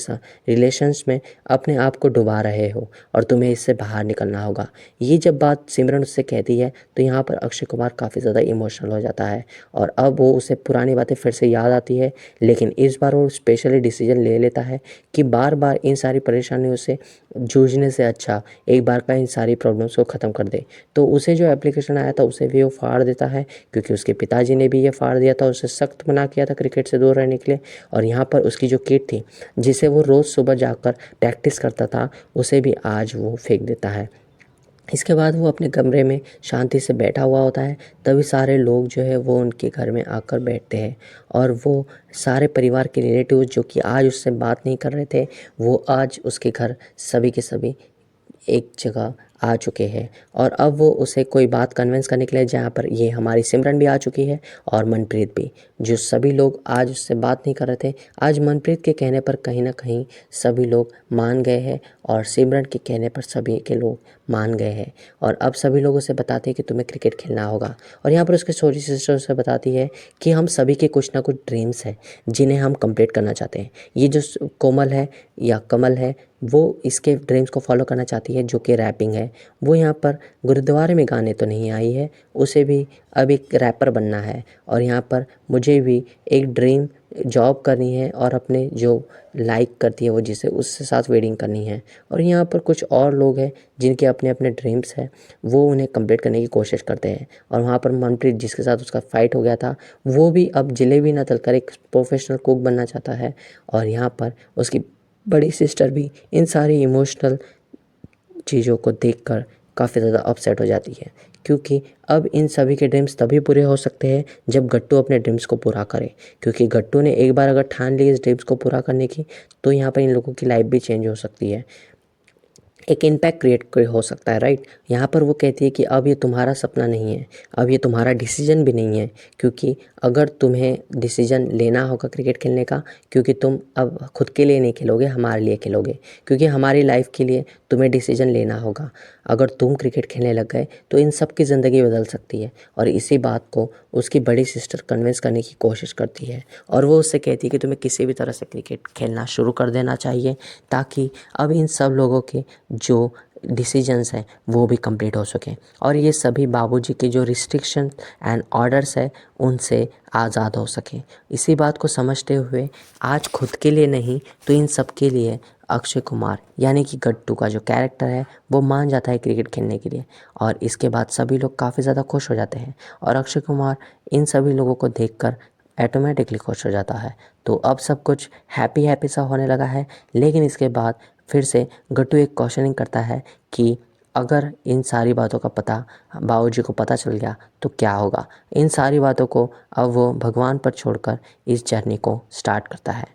रिलेशंस में अपने आप को डुबा रहे हो और तुम्हें इससे बाहर निकलना होगा। ये जब बात सिमरन उससे कहती है तो यहाँ पर अक्षय कुमार काफ़ी ज़्यादा इमोशनल हो जाता है और अब वो उसे पुरानी बातें फिर से याद आती है। लेकिन इस बार वो स्पेशली डिसीजन ले लेता है कि बार बार इन सारी परेशानियों से जूझने से अच्छा एक बार का इन सारी प्रॉब्लम्स को ख़त्म कर दे। तो उसे जो एप्लीकेशन आया था उसे भी वो फाड़ देता है, क्योंकि उसके पिताजी ने भी ये फाड़ दिया था, उसे सख्त मना किया था क्रिकेट से दूर रहने के लिए। और यहाँ पर उसकी जो किट थी जिसे वो रोज़ सुबह जाकर प्रैक्टिस करता था, उसे भी आज वो फेंक देता है। इसके बाद वो अपने कमरे में शांति से बैठा हुआ होता है। तभी सारे लोग जो है वो उनके घर में आकर बैठते हैं, और वो सारे परिवार के रिलेटिव्स जो कि आज उससे बात नहीं कर रहे थे, वो आज उसके घर सभी के सभी एक जगह आ चुके हैं। और अब वो उसे कोई बात कन्विंस करने के लिए, जहाँ पर ये हमारी सिमरन भी आ चुकी है और मनप्रीत भी, जो सभी लोग आज उससे बात नहीं कर रहे थे, आज मनप्रीत के कहने पर कहीं ना कहीं सभी लोग मान गए हैं और सिमरन के कहने पर सभी के लोग मान गए हैं। और अब सभी लोगों से बताते हैं कि तुम्हें क्रिकेट खेलना होगा। और यहाँ पर उसके छोटी सिस्टर उसे बताती है कि हम सभी के कुछ ना कुछ ड्रीम्स हैं जिन्हें हम कंप्लीट करना चाहते हैं। ये जो कोमल है या कमल है, वो इसके ड्रीम्स को फॉलो करना चाहती है, जो कि रैपिंग है। वो यहाँ पर गुरुद्वारे में गाने तो नहीं आई है, उसे भी अब एक रैपर बनना है। और यहाँ पर मुझे भी एक ड्रीम जॉब करनी है और अपने जो लाइक करती है वो जिसे उसके साथ वेडिंग करनी है। और यहाँ पर कुछ और लोग हैं जिनके अपने अपने ड्रीम्स हैं, वो उन्हें कंप्लीट करने की कोशिश करते हैं। और वहाँ पर मनप्रीत जिसके साथ उसका फ़ाइट हो गया था, वो भी अब जलेबी न तलकर एक प्रोफेशनल कुक बनना चाहता है। और यहाँ पर उसकी बड़ी सिस्टर भी इन सारी इमोशनल चीज़ों को देखकर काफ़ी ज़्यादा अपसेट हो जाती है, क्योंकि अब इन सभी के ड्रीम्स तभी पूरे हो सकते हैं जब गट्टू अपने ड्रीम्स को पूरा करे। क्योंकि गट्टू ने एक बार अगर ठान ली इस ड्रीम्स को पूरा करने की, तो यहाँ पर इन लोगों की लाइफ भी चेंज हो सकती है, एक इम्पैक्ट क्रिएट हो सकता है, राइट। यहाँ पर वो कहती है कि अब ये तुम्हारा सपना नहीं है, अब ये तुम्हारा डिसीजन भी नहीं है, क्योंकि अगर तुम्हें डिसीजन लेना होगा क्रिकेट खेलने का, क्योंकि तुम अब खुद के लिए नहीं खेलोगे, हमारे लिए खेलोगे, क्योंकि हमारी लाइफ के लिए तुम्हें डिसीजन लेना होगा। अगर तुम क्रिकेट खेलने लग गए तो इन सब की ज़िंदगी बदल सकती है। और इसी बात को उसकी बड़ी सिस्टर कन्विंस करने की कोशिश करती है, और वो उससे कहती है कि तुम्हें किसी भी तरह से क्रिकेट खेलना शुरू कर देना चाहिए, ताकि अब इन सब लोगों के जो डिसीजंस हैं वो भी कंप्लीट हो सकें, और ये सभी बाबूजी के जो रिस्ट्रिक्शन एंड ऑर्डर्स है उनसे आज़ाद हो सकें। इसी बात को समझते हुए आज खुद के लिए नहीं तो इन सब के लिए अक्षय कुमार यानी कि गट्टू का जो कैरेक्टर है वो मान जाता है क्रिकेट खेलने के लिए, और इसके बाद सभी लोग काफ़ी ज़्यादा खुश हो जाते हैं, और अक्षय कुमार इन सभी लोगों को देखकर ऑटोमेटिकली खुश हो जाता है। तो अब सब कुछ हैप्पी हैप्पी सा होने लगा है। लेकिन इसके बाद फिर से गट्टू एक क्वेश्चनिंग करता है कि अगर इन सारी बातों का पता बाबूजी को पता चल गया तो क्या होगा। इन सारी बातों को अब वो भगवान पर छोड़कर इस जर्नी को स्टार्ट करता है।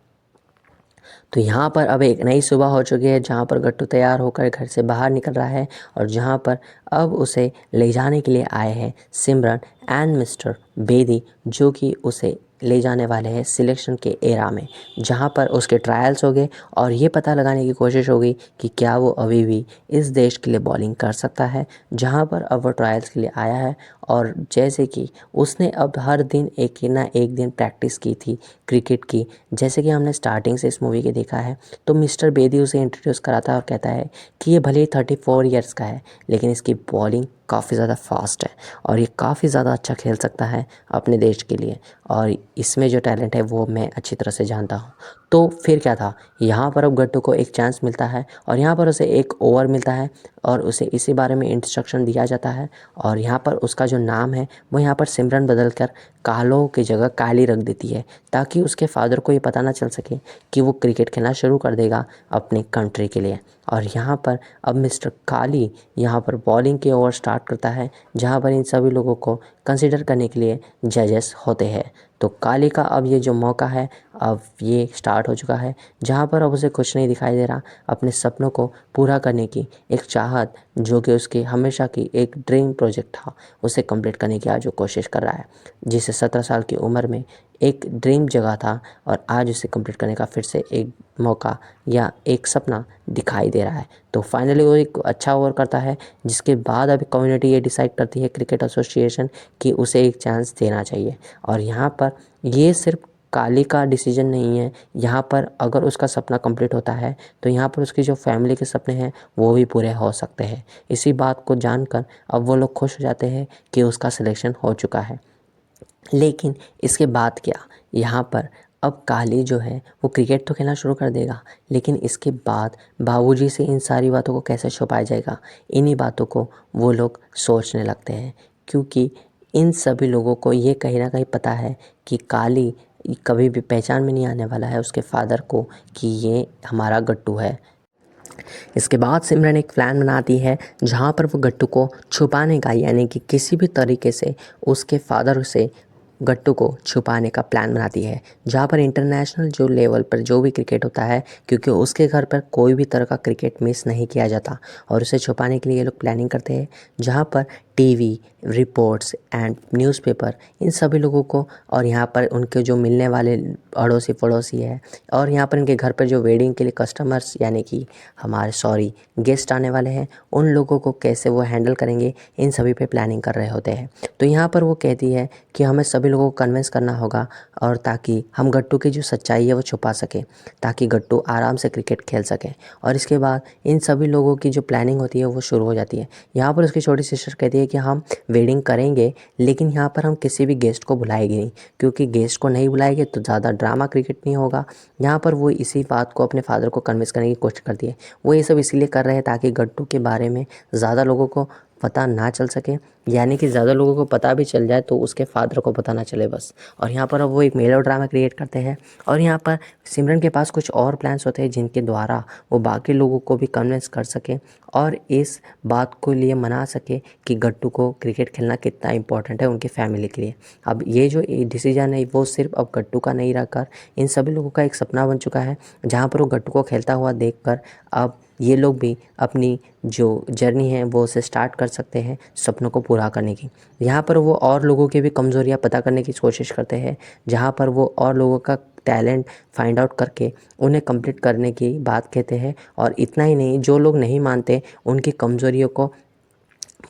तो यहाँ पर अब एक नई सुबह हो चुकी है, जहाँ पर गट्टू तैयार होकर घर से बाहर निकल रहा है, और जहाँ पर अब उसे ले जाने के लिए आए हैं सिमरन एंड मिस्टर बेदी, जो कि उसे ले जाने वाले हैं सिलेक्शन के एरा में, जहाँ पर उसके ट्रायल्स हो गए और ये पता लगाने की कोशिश होगी कि क्या वो अभी भी इस देश के लिए बॉलिंग कर सकता है। जहाँ पर अब वो ट्रायल्स के लिए आया है, और जैसे कि उसने अब हर दिन एक ना एक दिन प्रैक्टिस की थी क्रिकेट की, जैसे कि हमने स्टार्टिंग से इस मूवी के देखा है, तो मिस्टर बेदी उसे इंट्रोड्यूस कराता है और कहता है कि ये भले ही 34 ईयर्स का है, लेकिन इसकी बॉलिंग काफ़ी ज़्यादा फास्ट है और ये काफ़ी ज़्यादा अच्छा खेल सकता है अपने देश के लिए, और इसमें जो टैलेंट है वो मैं अच्छी तरह से जानता हूँ। तो फिर क्या था, यहाँ पर अब गट्टू को एक चांस मिलता है, और यहाँ पर उसे एक ओवर मिलता है, और उसे इसी बारे में इंस्ट्रक्शन दिया जाता है, और यहाँ पर उसका जो नाम है वो यहाँ पर सिमरन बदल कर कालो की जगह काली रख देती है, ताकि उसके फादर को ये पता ना चल सके कि वो क्रिकेट खेलना शुरू कर देगा अपने कंट्री के लिए। और यहाँ पर अब मिस्टर काली यहाँ पर बॉलिंग के ओवर स्टार्ट करता है, जहाँ पर इन सभी लोगों को कंसिडर करने के लिए जजेस होते हैं। तो काली का अब ये जो मौका है अब ये स्टार्ट हो चुका है, जहाँ पर अब उसे कुछ नहीं दिखाई दे रहा, अपने सपनों को पूरा करने की एक चाहत, जो कि उसकी हमेशा की एक ड्रीम प्रोजेक्ट था, उसे कंप्लीट करने की आज वो कोशिश कर रहा है, जिसे 17 साल की उम्र में एक ड्रीम जगह था, और आज उसे कंप्लीट करने का फिर से एक मौका या एक सपना दिखाई दे रहा है। तो फाइनली वो एक अच्छा ओवर करता है, जिसके बाद अभी कम्युनिटी ये डिसाइड करती है, क्रिकेट एसोसिएशन, कि उसे एक चांस देना चाहिए। और यहाँ पर ये सिर्फ काली का डिसीजन नहीं है, यहाँ पर अगर उसका सपना कंप्लीट होता है तो यहाँ पर उसकी जो फैमिली के सपने हैं वो भी पूरे हो सकते हैं। इसी बात को जानकर अब वो लोग खुश हो जाते हैं कि उसका सिलेक्शन हो चुका है। लेकिन इसके बाद क्या, यहाँ पर अब काली जो है वो क्रिकेट तो खेलना शुरू कर देगा, लेकिन इसके बाद बाबूजी से इन सारी बातों को कैसे छुपाया जाएगा, इन्हीं बातों को वो लोग सोचने लगते हैं, क्योंकि इन सभी लोगों को ये कहीं ना कहीं पता है कि काली कभी भी पहचान में नहीं आने वाला है उसके फादर को कि ये हमारा गट्टू है। इसके बाद सिमरन एक प्लान बनाती है, जहाँ पर वो गट्टू को छुपाने का, यानी कि किसी भी तरीके से उसके फादर से गट्टू को छुपाने का प्लान बनाती है, जहाँ पर इंटरनेशनल जो लेवल पर जो भी क्रिकेट होता है, क्योंकि उसके घर पर कोई भी तरह का क्रिकेट मिस नहीं किया जाता, और उसे छुपाने के लिए ये लोग प्लानिंग करते हैं, जहाँ पर टीवी रिपोर्ट्स एंड न्यूज़पेपर इन सभी लोगों को, और यहाँ पर उनके जो मिलने वाले अड़ोसी पड़ोसी है, और यहाँ पर इनके घर पर जो वेडिंग के लिए कस्टमर्स यानी कि हमारे गेस्ट आने वाले हैं, उन लोगों को कैसे वो हैंडल करेंगे, इन सभी पे प्लानिंग कर रहे होते हैं। तो यहाँ पर वो कहती है कि हमें सभी लोगों को कन्विंस करना होगा, और ताकि हम गट्टू की जो सच्चाई है वो छुपा सकें, ताकि गट्टू आराम से क्रिकेट खेल सके। और इसके बाद इन सभी लोगों की जो प्लानिंग होती है वो शुरू हो जाती है। यहाँ पर उसकी छोटी सिस्टर कहती है कि हम वेडिंग करेंगे, लेकिन यहाँ पर हम किसी भी गेस्ट को बुलाएंगे नहीं, क्योंकि गेस्ट को नहीं बुलाएंगे तो ज़्यादा ड्रामा क्रिकेट नहीं होगा। यहाँ पर वो इसी बात को अपने फादर को कन्विंस करने की कोशिश करती है। वो ये सब इसीलिए कर रहे हैं ताकि गट्टू के बारे में ज़्यादा लोगों को पता ना चल सके, यानी कि ज़्यादा लोगों को पता भी चल जाए तो उसके फादर को पता ना चले बस। और यहाँ पर अब वो एक मेलोड्रामा क्रिएट करते हैं और यहाँ पर सिमरन के पास कुछ और प्लान्स होते हैं जिनके द्वारा वो बाकी लोगों को भी कन्विंस कर सके और इस बात को लिए मना सके कि गट्टू को क्रिकेट खेलना कितना इंपॉर्टेंट है उनकी फैमिली के लिए। अब ये जो डिसीजन है वो सिर्फ अब गट्टू का नहीं रहकर इन सभी लोगों का एक सपना बन चुका है, जहाँ पर वो गट्टू को खेलता हुआ देखकर अब ये लोग भी अपनी जो जर्नी है वो उसे स्टार्ट कर सकते हैं सपनों को पूरा करने की। यहाँ पर वो और लोगों की भी कमज़ोरियाँ पता करने की कोशिश करते हैं, जहाँ पर वो और लोगों का टैलेंट फाइंड आउट करके उन्हें कंप्लीट करने की बात कहते हैं। और इतना ही नहीं, जो लोग नहीं मानते उनकी कमज़ोरियों को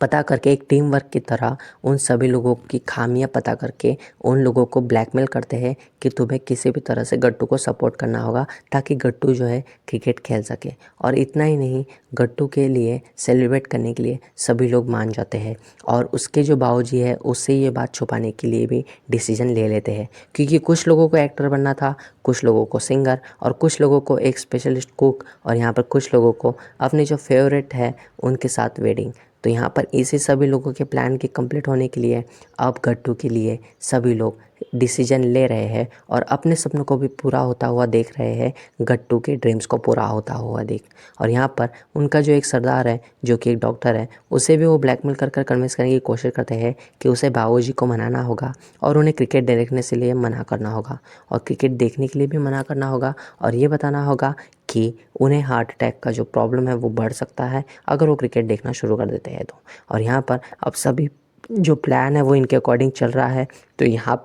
पता करके एक टीम वर्क की तरह उन सभी लोगों की खामियां पता करके उन लोगों को ब्लैकमेल करते हैं कि तुम्हें किसी भी तरह से गट्टू को सपोर्ट करना होगा ताकि गट्टू जो है क्रिकेट खेल सके। और इतना ही नहीं, गट्टू के लिए सेलिब्रेट करने के लिए सभी लोग मान जाते हैं और उसके जो बाबूजी है उससे ये बात छुपाने के लिए भी डिसीजन ले लेते हैं, क्योंकि कुछ लोगों को एक्टर बनना था, कुछ लोगों को सिंगर और कुछ लोगों को एक स्पेशलिस्ट कुक और यहाँ पर कुछ लोगों को अपने जो फेवरेट है उनके साथ वेडिंग। तो यहाँ पर इसी सभी लोगों के प्लान के कंप्लीट होने के लिए अब गट्टू के लिए सभी लोग डिसीजन ले रहे हैं और अपने सपनों को भी पूरा होता हुआ देख रहे हैं, गट्टू के ड्रीम्स को पूरा होता हुआ देख। और यहाँ पर उनका जो एक सरदार है जो कि एक डॉक्टर है, उसे भी वो ब्लैकमेल कर कर कन्विंस करने की कोशिश करते हैं कि उसे बाबूजी को मनाना होगा और उन्हें क्रिकेट देखने से लिए मना करना होगा और क्रिकेट देखने के लिए भी मना करना होगा और ये बताना होगा कि उन्हें हार्ट अटैक का जो प्रॉब्लम है वो बढ़ सकता है अगर वो क्रिकेट देखना शुरू कर देते हैं तो। और यहाँ पर अब सभी जो प्लान है वो इनके अकॉर्डिंग चल रहा है। तो यहाँ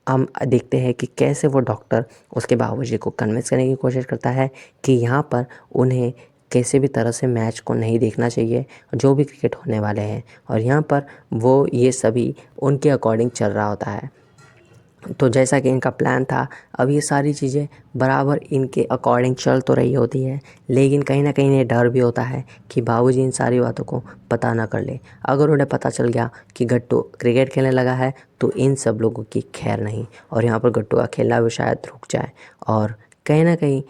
हम देखते हैं कि कैसे वो डॉक्टर उसके बाबूजी को कन्विंस करने की कोशिश करता है कि यहाँ पर उन्हें कैसे भी तरह से मैच को नहीं देखना चाहिए जो भी क्रिकेट होने वाले हैं। और यहाँ पर वो ये सभी उनके अकॉर्डिंग चल रहा होता है। तो जैसा कि इनका प्लान था, अब ये सारी चीज़ें बराबर इनके अकॉर्डिंग चल तो रही होती है, लेकिन कहीं ना कहीं इन्हें डर भी होता है कि बाबूजी इन सारी बातों को पता ना कर ले। अगर उन्हें पता चल गया कि गट्टू क्रिकेट खेलने लगा है तो इन सब लोगों की खैर नहीं और यहाँ पर गट्टू का खेलना भी शायद रुक जाए और कहीं ना कहीं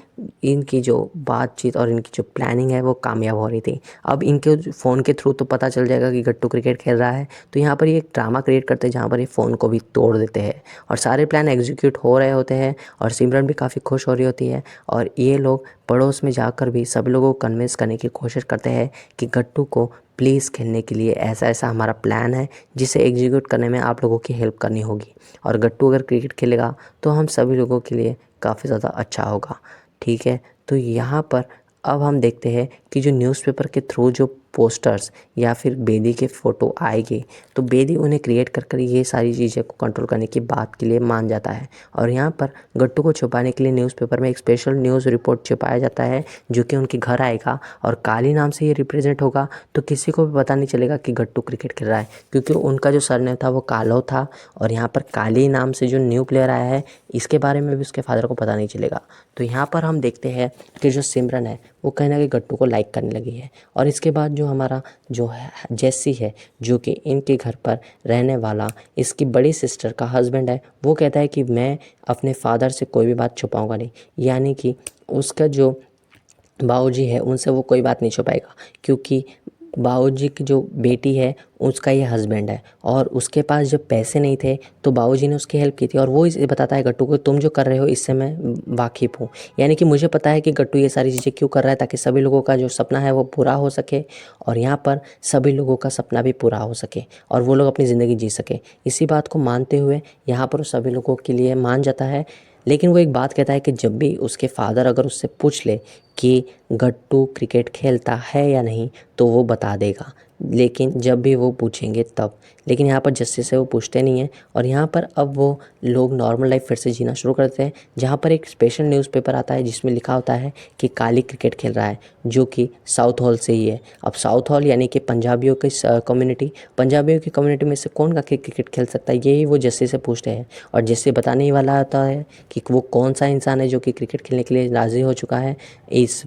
इनकी जो बातचीत और इनकी जो प्लानिंग है वो कामयाब हो रही थी। अब इनके फ़ोन के थ्रू तो पता चल जाएगा कि गट्टू क्रिकेट खेल रहा है, तो यहाँ पर ये एक ड्रामा क्रिएट करते हैं जहाँ पर ये फ़ोन को भी तोड़ देते हैं और सारे प्लान एग्जीक्यूट हो रहे होते हैं और सिमरन भी काफ़ी खुश हो रही होती है। और ये लोग पड़ोस में जाकर भी सब लोगों को कन्विंस करने की कोशिश करते हैं कि गट्टू को प्लीज़ खेलने के लिए ऐसा ऐसा हमारा प्लान है जिसे एग्जीक्यूट करने में आप लोगों की हेल्प करनी होगी और गट्टू अगर क्रिकेट खेलेगा तो हम सभी लोगों के लिए काफ़ी ज़्यादा अच्छा होगा। ठीक है, तो यहाँ पर अब हम देखते हैं कि जो न्यूज़पेपर के थ्रू जो पोस्टर्स या फिर बेदी के फ़ोटो आएंगे तो बेदी उन्हें क्रिएट कर कर ये सारी चीज़ें को कंट्रोल करने की बात के लिए मान जाता है। और यहाँ पर गट्टू को छुपाने के लिए न्यूज़पेपर में एक स्पेशल न्यूज़ रिपोर्ट छुपाया जाता है जो कि उनके घर आएगा और काली नाम से ये रिप्रेजेंट होगा, तो किसी को भी पता नहीं चलेगा कि गट्टू क्रिकेट खेल रहा है क्योंकि उनका जो सरनेम था वो कालो था। और यहाँ पर काली नाम से जो न्यू प्लेयर आया है इसके बारे में भी उसके फादर को पता नहीं चलेगा। तो यहाँ पर हम देखते हैं कि जो सिमरन है वो कहीं ना कहीं गट्टू को लाइक करने लगी है। और इसके बाद जो हमारा जो है जेसी है जो कि इनके घर पर रहने वाला इसकी बड़ी सिस्टर का हस्बैंड है, वो कहता है कि मैं अपने फादर से कोई भी बात छुपाऊंगा नहीं, यानी कि उसका जो बाबूजी है उनसे वो कोई बात नहीं छुपाएगा क्योंकि बाबूजी की जो बेटी है उसका ये हस्बैंड है और उसके पास जब पैसे नहीं थे तो बाबूजी ने उसकी हेल्प की थी। और वो इसे बताता है गट्टू को, तुम जो कर रहे हो इससे मैं वाकिफ़ हूँ, यानी कि मुझे पता है कि गट्टू ये सारी चीज़ें क्यों कर रहा है ताकि सभी लोगों का जो सपना है वो पूरा हो सके और यहाँ पर सभी लोगों का सपना भी पूरा हो सके और वो लोग अपनी ज़िंदगी जी सके। इसी बात को मानते हुए यहाँ पर वो सभी लोगों के लिए मान जाता है। लेकिन वो एक बात कहता है कि जब भी उसके फादर अगर उससे पूछ ले कि गट्टू क्रिकेट खेलता है या नहीं तो वो बता देगा, लेकिन जब भी वो पूछेंगे तब। लेकिन यहाँ पर जस्टिस से वो पूछते नहीं हैं और यहाँ पर अब वो लोग नॉर्मल लाइफ फिर से जीना शुरू करते हैं, जहाँ पर एक स्पेशल न्यूज़पेपर आता है जिसमें लिखा होता है कि काली क्रिकेट खेल रहा है जो कि साउथ हॉल से ही है। अब साउथ हॉल यानी कि पंजाबियों की कम्युनिटी में से कौन का क्रिकेट खेल सकता है, यही वो जस्सी से पूछते हैं। और जस्सी बताने ही वाला होता है कि वो कौन सा इंसान है जो कि क्रिकेट खेलने के लिए राज़ी हो चुका है इस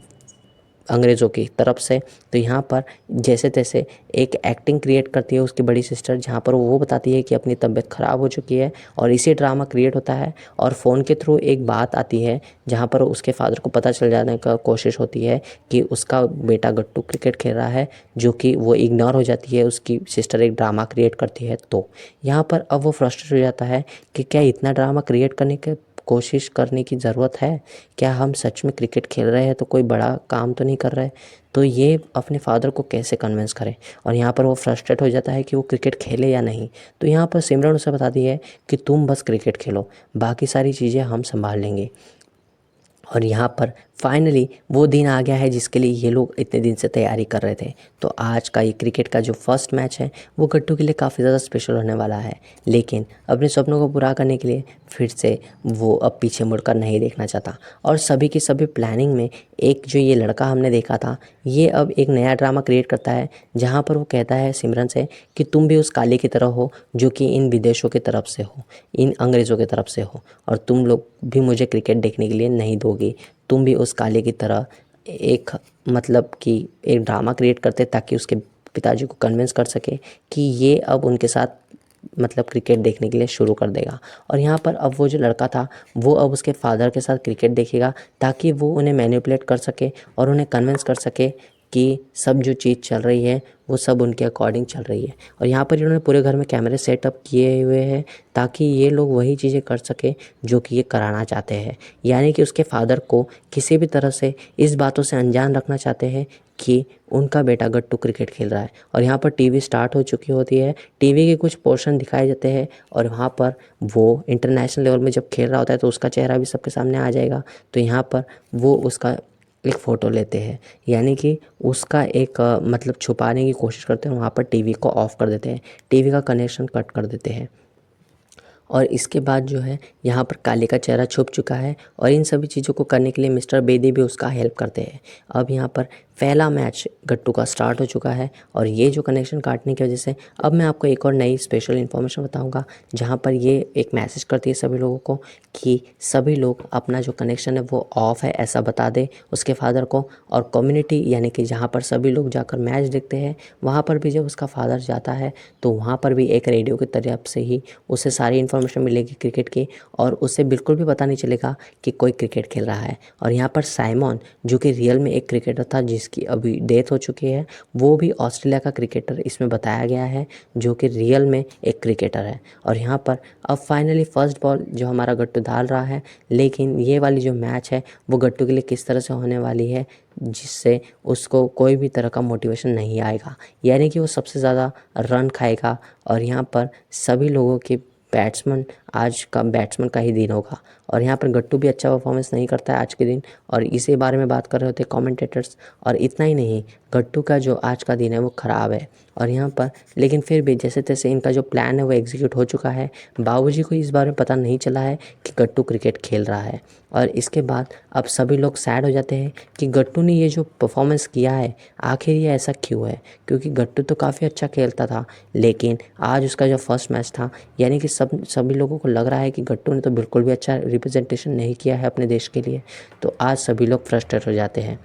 अंग्रेज़ों की तरफ से। तो यहाँ पर जैसे तैसे एक एक्टिंग क्रिएट करती है उसकी बड़ी सिस्टर, जहाँ पर वो बताती है कि अपनी तबीयत ख़राब हो चुकी है, और इसी ड्रामा क्रिएट होता है। और फ़ोन के थ्रू एक बात आती है जहाँ पर उसके फादर को पता चल जाने का कोशिश होती है कि उसका बेटा गट्टू क्रिकेट खेल रहा है, जो कि वो इग्नोर हो जाती है। उसकी सिस्टर एक ड्रामा क्रिएट करती है। तो यहाँ पर अब वो फ्रस्ट्रेट हो जाता है कि क्या इतना ड्रामा क्रिएट करने के कोशिश करने की ज़रूरत है? क्या हम सच में क्रिकेट खेल रहे हैं तो कोई बड़ा काम तो नहीं कर रहे? तो ये अपने फादर को कैसे कन्विंस करे, और यहाँ पर वो फ्रस्ट्रेट हो जाता है कि वो क्रिकेट खेले या नहीं। तो यहाँ पर सिमरन उसे बताती है कि तुम बस क्रिकेट खेलो, बाकी सारी चीज़ें हम संभाल लेंगे। और यहाँ पर फाइनली वो दिन आ गया है जिसके लिए ये लोग इतने दिन से तैयारी कर रहे थे। तो आज का ये क्रिकेट का जो फर्स्ट मैच है वो गट्टू के लिए काफ़ी ज़्यादा स्पेशल होने वाला है। लेकिन अपने सपनों को पूरा करने के लिए फिर से वो अब पीछे मुड़कर नहीं देखना चाहता। और सभी की सभी प्लानिंग में एक जो ये लड़का हमने देखा था, ये अब एक नया ड्रामा क्रिएट करता है, जहाँ पर वो कहता है सिमरन से कि तुम भी उस काले की तरह हो जो कि इन विदेशों की तरफ से हो, इन अंग्रेज़ों की तरफ से हो, और तुम लोग भी मुझे क्रिकेट देखने के लिए नहीं दोगे। तुम भी उस काले की तरह एक मतलब कि एक ड्रामा क्रिएट करते ताकि उसके पिताजी को कन्विंस कर सके कि ये अब उनके साथ मतलब क्रिकेट देखने के लिए शुरू कर देगा। और यहाँ पर अब वो जो लड़का था वो अब उसके फादर के साथ क्रिकेट देखेगा ताकि वो उन्हें मैनिपुलेट कर सके और उन्हें कन्विंस कर सके कि सब जो चीज़ चल रही है वो सब उनके अकॉर्डिंग चल रही है। और यहाँ पर इन्होंने पूरे घर में कैमरे सेटअप किए हुए हैं ताकि ये लोग वही चीज़ें कर सके जो कि ये कराना चाहते हैं। यानी कि उसके फादर को किसी भी तरह से इस बातों से अनजान रखना चाहते हैं कि उनका बेटा गट्टू क्रिकेट खेल रहा है। और यहाँ पर टीवी स्टार्ट हो चुकी होती है, टीवी के कुछ पोर्शन दिखाए जाते हैं, और वहाँ पर वो इंटरनेशनल लेवल में जब खेल रहा होता है तो उसका चेहरा भी सबके सामने आ जाएगा। तो यहाँ पर वो उसका एक फ़ोटो लेते हैं, यानी कि उसका एक मतलब छुपाने की कोशिश करते हैं। वहाँ पर टीवी को ऑफ़ कर देते हैं, टीवी का कनेक्शन कट कर देते हैं। और इसके बाद जो है यहाँ पर काले का चेहरा छुप चुका है, और इन सभी चीज़ों को करने के लिए मिस्टर बेदी भी उसका हेल्प करते हैं। अब यहाँ पर पहला मैच गट्टू का स्टार्ट हो चुका है, और ये जो कनेक्शन काटने की वजह से अब मैं आपको एक और नई स्पेशल इन्फॉर्मेशन बताऊंगा, जहाँ पर ये एक मैसेज करती है सभी लोगों को कि सभी लोग अपना जो कनेक्शन है वो ऑफ है ऐसा बता दे उसके फादर को। और कम्युनिटी यानी कि जहाँ पर सभी लोग जाकर मैच देखते हैं, वहाँ पर भी जब उसका फादर जाता है तो वहाँ पर भी एक रेडियो की तरफ से ही उसे सारी इन्फॉर्मेशन मिलेगी क्रिकेट की, और उसे बिल्कुल भी पता नहीं चलेगा कि कोई क्रिकेट खेल रहा है। और यहाँ पर साइमन जो कि रियल में एक क्रिकेटर था जिसकी अभी डेथ हो चुकी है, वो भी ऑस्ट्रेलिया का क्रिकेटर इसमें बताया गया है जो कि रियल में एक क्रिकेटर है। और यहाँ पर अब फाइनली फर्स्ट बॉल जो हमारा गट्टू डाल रहा है, लेकिन ये वाली जो मैच है वो गट्टू के लिए किस तरह से होने वाली है जिससे उसको कोई भी तरह का मोटिवेशन नहीं आएगा, यानी कि वो सबसे ज़्यादा रन खाएगा। और यहाँ पर सभी लोगों के बैट्समैन आज का बैट्समैन का ही दिन होगा। और यहाँ पर गट्टू भी अच्छा परफॉर्मेंस नहीं करता है आज के दिन, और इसी बारे में बात कर रहे होते कमेंटेटर्स। और इतना ही नहीं, गट्टू का जो आज का दिन है वो ख़राब है। और यहाँ पर लेकिन फिर भी जैसे तैसे इनका जो प्लान है वो एग्जीक्यूट हो चुका है। बाबूजी को इस बारे में पता नहीं चला है कि गट्टू क्रिकेट खेल रहा है। और इसके बाद अब सभी लोग सैड हो जाते हैं कि गट्टू ने ये जो परफॉर्मेंस किया है आखिर ये ऐसा क्यों है, क्योंकि गट्टू तो काफ़ी अच्छा खेलता था, लेकिन आज उसका जो फर्स्ट मैच था, यानी कि सभी लोगों को लग रहा है कि गट्टू ने तो बिल्कुल भी अच्छा रिप्रेजेंटेशन नहीं किया है अपने देश के लिए। तो आज सभी लोग फ्रस्ट्रेट हो जाते हैं।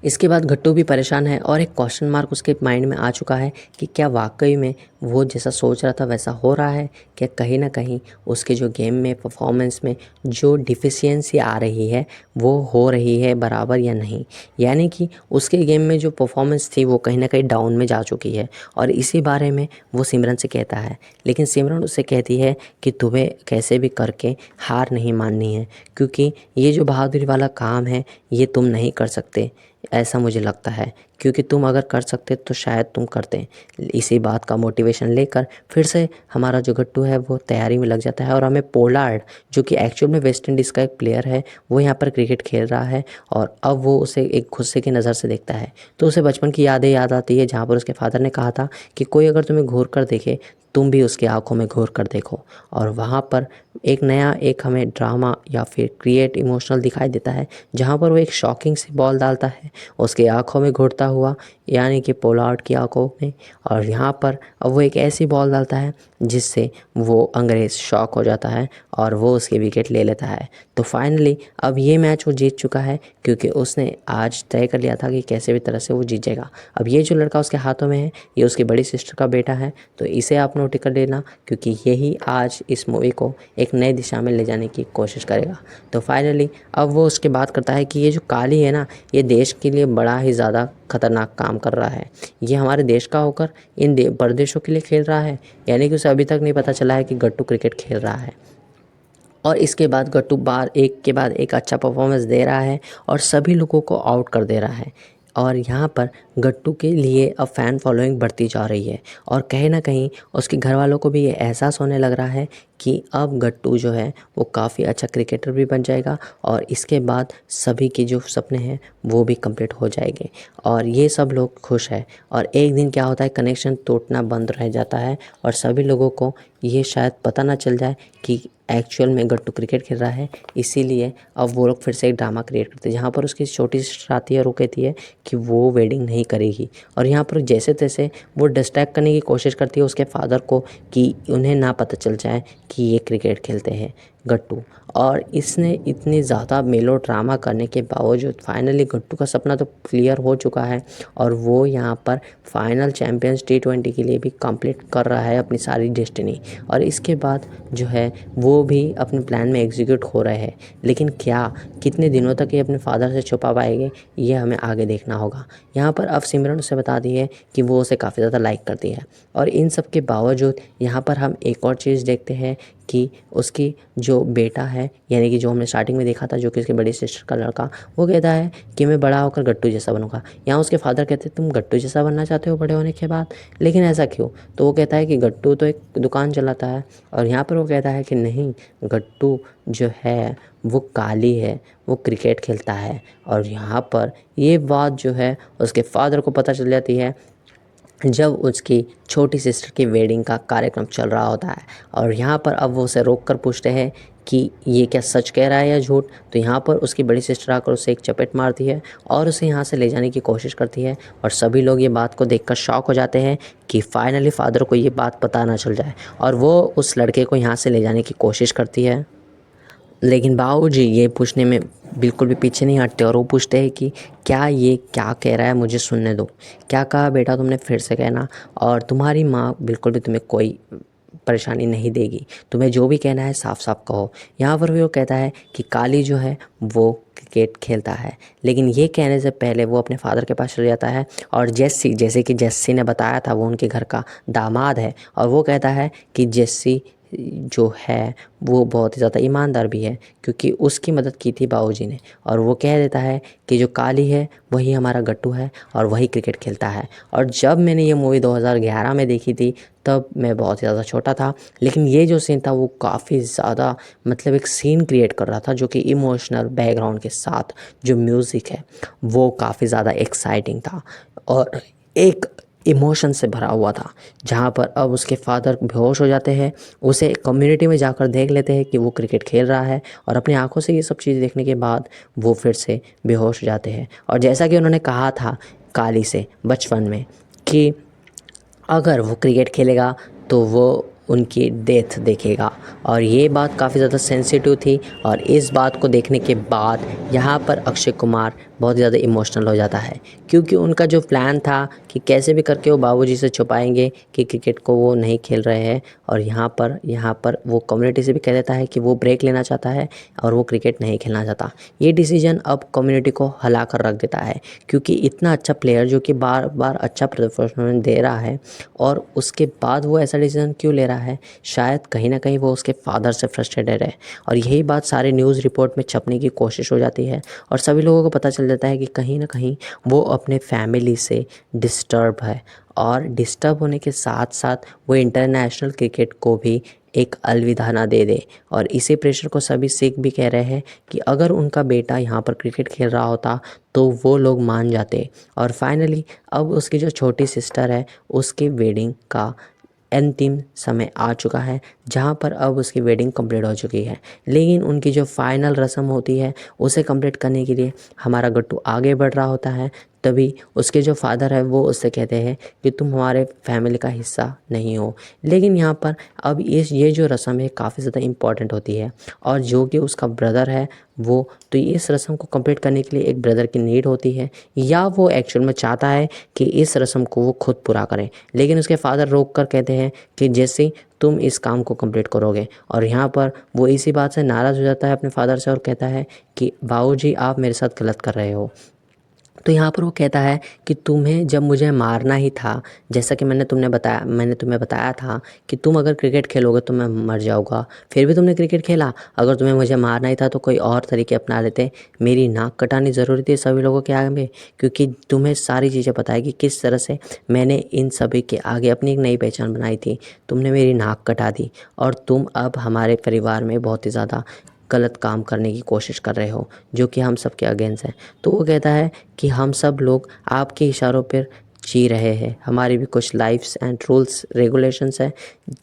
इसके बाद गट्टू भी परेशान है, और एक क्वेश्चन मार्क उसके माइंड में आ चुका है कि क्या वाकई में वो जैसा सोच रहा था वैसा हो रहा है, क्या कहीं ना कहीं उसके जो गेम में परफॉर्मेंस में जो डिफिशियंसी आ रही है वो हो रही है बराबर या नहीं। यानी कि उसके गेम में जो परफॉर्मेंस थी वो कहीं ना कहीं डाउन में जा चुकी है। और इसी बारे में वो सिमरन से कहता है, लेकिन सिमरन उससे कहती है कि तुम्हें कैसे भी करके हार नहीं माननी है, क्योंकि ये जो बहादुरी वाला काम है ये तुम नहीं कर सकते ऐसा मुझे लगता है, क्योंकि तुम अगर कर सकते तो शायद तुम करते। इसी बात का मोटिवेशन लेकर फिर से हमारा जो गट्टू है वो तैयारी में लग जाता है, और हमें पोलार्ड जो कि एक्चुअल में वेस्ट इंडीज़ का एक प्लेयर है वो यहाँ पर क्रिकेट खेल रहा है, और अब वो उसे एक गुस्से की नज़र से देखता है। तो उसे बचपन की यादें याद आती है जहाँ पर उसके फादर ने कहा था कि कोई अगर तुम्हें घूर कर देखे तुम भी उसकी आंखों में घूर कर देखो। और वहाँ पर एक नया एक हमें ड्रामा या फिर क्रिएट इमोशनल दिखाई देता है, जहाँ पर वो एक शॉकिंग सी बॉल डालता है, उसकी आंखों में घूरता हुआ, यानी कि पोलार्ड की आंखों में। और यहाँ पर अब वो एक ऐसी बॉल डालता है जिससे वो अंग्रेज़ शॉक हो जाता है और वो उसकी विकेट ले लेता है। तो फाइनली अब ये मैच वो जीत चुका है, क्योंकि उसने आज तय कर लिया था कि कैसे भी तरह से वो जीत जाएगा। अब ये जो लड़का उसके हाथों में है, ये उसकी बड़ी सिस्टर का बेटा है, तो इसे आप नोट कर लेना, क्योंकि यही आज इस मूवी को एक नई दिशा में ले जाने की कोशिश करेगा। तो फाइनली अब वो उसके बात करता है कि ये जो काली है ना, ये देश के लिए बड़ा ही ज़्यादा खतरनाक काम कर रहा है। ये हमारे देश का होकर इन परदेशों के लिए खेल रहा है, यानी कि उसे अभी तक नहीं पता चला है कि गट्टू क्रिकेट खेल रहा है। और इसके बाद गट्टू बार एक के बाद एक अच्छा परफॉर्मेंस दे रहा है और सभी लोगों को आउट कर दे रहा है। और यहाँ पर गट्टू के लिए अब फ़ैन फॉलोइंग बढ़ती जा रही है, और कहीं ना कहीं उसके घर वालों को भी ये एहसास होने लग रहा है कि अब गट्टू जो है वो काफ़ी अच्छा क्रिकेटर भी बन जाएगा, और इसके बाद सभी के जो सपने हैं वो भी कंप्लीट हो जाएंगे, और ये सब लोग खुश हैं। और एक दिन क्या होता है, कनेक्शन टूटना बंद रह जाता है और सभी लोगों को ये शायद पता ना चल जाए कि एक्चुअल में गट्टू क्रिकेट खेल रहा है। इसीलिए अब वो लोग फिर से एक ड्रामा क्रिएट करते हैं, जहाँ पर उसकी छोटी सिस्टर आती है और वो कहती है कि वो वेडिंग नहीं करेगी, और यहाँ पर जैसे तैसे वो डिस्ट्रैक्ट करने की कोशिश करती है उसके फादर को कि उन्हें ना पता चल जाए कि ये क्रिकेट खेलते हैं गट्टू। और इसने इतनी ज़्यादा मेलो ड्रामा करने के बावजूद फाइनली गट्टू का सपना तो क्लियर हो चुका है, और वो यहाँ पर फाइनल चैम्पियंस T20 के लिए भी कंप्लीट कर रहा है अपनी सारी डेस्टिनी। और इसके बाद जो है वो भी अपने प्लान में एग्जीक्यूट हो रहे हैं, लेकिन क्या कितने दिनों तक ये अपने फादर से छुपा पाएंगे, ये हमें आगे देखना होगा। यहाँ पर अब सिमरन उसे बता दी है कि वो उसे काफ़ी ज़्यादा लाइक करती है, और इन सब के बावजूद यहाँ पर हम एक और चीज़ देखते हैं कि उसकी जो बेटा है, यानी कि जो हमने स्टार्टिंग में देखा था, जो कि उसकी बड़ी सिस्टर का लड़का, वो कहता है कि मैं बड़ा होकर गट्टू जैसा बनूंगा। यहाँ उसके फादर कहते हैं तुम गट्टू जैसा बनना चाहते हो बड़े होने के बाद, लेकिन ऐसा क्यों? तो वो कहता है कि गट्टू तो एक दुकान चलाता है, और यहाँ पर वो कहता है कि नहीं, गट्टू जो है वो काली है, वो क्रिकेट खेलता है। और यहाँ पर ये बात जो है उसके फादर को पता चल जाती है जब उसकी छोटी सिस्टर की वेडिंग का कार्यक्रम चल रहा होता है, और यहाँ पर अब वो उसे रोक कर पूछते हैं कि ये क्या सच कह रहा है या झूठ। तो यहाँ पर उसकी बड़ी सिस्टर आकर उसे एक चपेट मारती है और उसे यहाँ से ले जाने की कोशिश करती है, और सभी लोग ये बात को देखकर शॉक हो जाते हैं कि फाइनली फादर को ये बात पता ना चल जाए, और वो उस लड़के को यहाँ से ले जाने की कोशिश करती है। लेकिन बाबूजी ये पूछने में बिल्कुल भी पीछे नहीं हटते, और वो पूछते हैं कि क्या ये क्या कह रहा है, मुझे सुनने दो। क्या कहा बेटा तुमने, फिर से कहना, और तुम्हारी माँ बिल्कुल भी तुम्हें कोई परेशानी नहीं देगी, तुम्हें जो भी कहना है साफ साफ कहो। यहाँ पर भी वो कहता है कि काली जो है वो क्रिकेट खेलता है, लेकिन ये कहने से पहले वो अपने फादर के पास चले जाता है, और जेस्सी, जैसे कि जेस्सी ने बताया था, वो उनके घर का दामाद है, और वो कहता है कि जेस्सी जो है वो बहुत ही ज़्यादा ईमानदार भी है, क्योंकि उसकी मदद की थी बाबूजी ने। और वो कह देता है कि जो काली है वही हमारा गट्टू है और वही क्रिकेट खेलता है। और जब मैंने ये मूवी 2011 में देखी थी तब मैं बहुत ही ज़्यादा छोटा था, लेकिन ये जो सीन था वो काफ़ी ज़्यादा मतलब एक सीन क्रिएट कर रहा था, जो कि इमोशनल बैकग्राउंड के साथ जो म्यूज़िक है वो काफ़ी ज़्यादा एक्साइटिंग था और एक इमोशन से भरा हुआ था। जहाँ पर अब उसके फादर बेहोश हो जाते हैं, उसे कम्युनिटी में जाकर देख लेते हैं कि वो क्रिकेट खेल रहा है, और अपनी आंखों से ये सब चीज़ देखने के बाद वो फिर से बेहोश हो जाते हैं। और जैसा कि उन्होंने कहा था काली से बचपन में कि अगर वो क्रिकेट खेलेगा तो वो उनकी डेथ देखेगा, और ये बात काफ़ी ज़्यादा सेंसिटिव थी। और इस बात को देखने के बाद यहाँ पर अक्षय कुमार बहुत ज़्यादा इमोशनल हो जाता है, क्योंकि उनका जो प्लान था कि कैसे भी करके वो बाबूजी से छुपाएंगे कि क्रिकेट को वो नहीं खेल रहे हैं, और यहाँ पर वो कम्युनिटी से भी कह देता है कि वो ब्रेक लेना चाहता है और वो क्रिकेट नहीं खेलना चाहता। ये डिसीजन अब कम्युनिटी को हिला कर रख देता है, क्योंकि इतना अच्छा प्लेयर जो कि बार बार अच्छा परफॉर्मेंस दे रहा है, और उसके बाद वो ऐसा डिसीजन क्यों ले रहा है? शायद कहीं ना कहीं वो उसके फादर से फ्रस्ट्रेटेड है, और यही बात सारे न्यूज़ रिपोर्ट में छपने की कोशिश हो जाती है, और सभी लोगों को पता चल जाता है कि कहीं ना कहीं वो अपने फैमिली से डिस्टर्ब है, और डिस्टर्ब होने के साथ साथ वो इंटरनेशनल क्रिकेट को भी एक अलविदा ना दे दे। और इसी प्रेशर को सभी सिख भी कह रहे हैं कि अगर उनका बेटा यहाँ पर क्रिकेट खेल रहा होता तो वो लोग मान जाते। और फाइनली अब उसकी जो छोटी सिस्टर है उसकी वेडिंग का अंतिम समय आ चुका है, जहाँ पर अब उसकी वेडिंग कंप्लीट हो चुकी है, लेकिन उनकी जो फाइनल रस्म होती है उसे कंप्लीट करने के लिए हमारा गट्टू आगे बढ़ रहा होता है, तभी उसके जो फादर है वो उससे कहते हैं कि तुम हमारे फैमिली का हिस्सा नहीं हो। लेकिन यहाँ पर अब ये जो रस्म है काफ़ी ज़्यादा इम्पॉर्टेंट होती है, और जो कि उसका ब्रदर है वो, तो इस रस्म को कंप्लीट करने के लिए एक ब्रदर की नीड होती है, या वो एक्चुअल में चाहता है कि इस रस्म को वो खुद पूरा करें। लेकिन उसके फादर रोक कर कहते हैं कि जैसे तुम इस काम को कंप्लीट करोगे, और यहाँ पर वो इसी बात से नाराज़ हो जाता है अपने फादर से और कहता है कि बाबूजी आप मेरे साथ गलत कर रहे हो। तो यहाँ पर वो कहता है कि तुम्हें जब मुझे मारना ही था, जैसा कि मैंने तुम्हें बताया था कि तुम अगर क्रिकेट खेलोगे तो मैं मर जाऊँगा, फिर भी तुमने क्रिकेट खेला। अगर तुम्हें मुझे मारना ही था तो कोई और तरीके अपना लेते। मेरी नाक कटानी ज़रूरी थी सभी लोगों के आगे, क्योंकि तुम्हें सारी चीज़ें पता है कि किस तरह से मैंने इन सभी के आगे अपनी एक नई पहचान बनाई थी। तुमने मेरी नाक कटा दी, और तुम अब हमारे परिवार में बहुत ही ज़्यादा गलत काम करने की कोशिश कर रहे हो, जो कि हम सब के अगेंस्ट है। तो वो कहता है कि हम सब लोग आपके इशारों पर जी रहे हैं, हमारी भी कुछ लाइफ्स एंड रूल्स रेगुलेशंस है,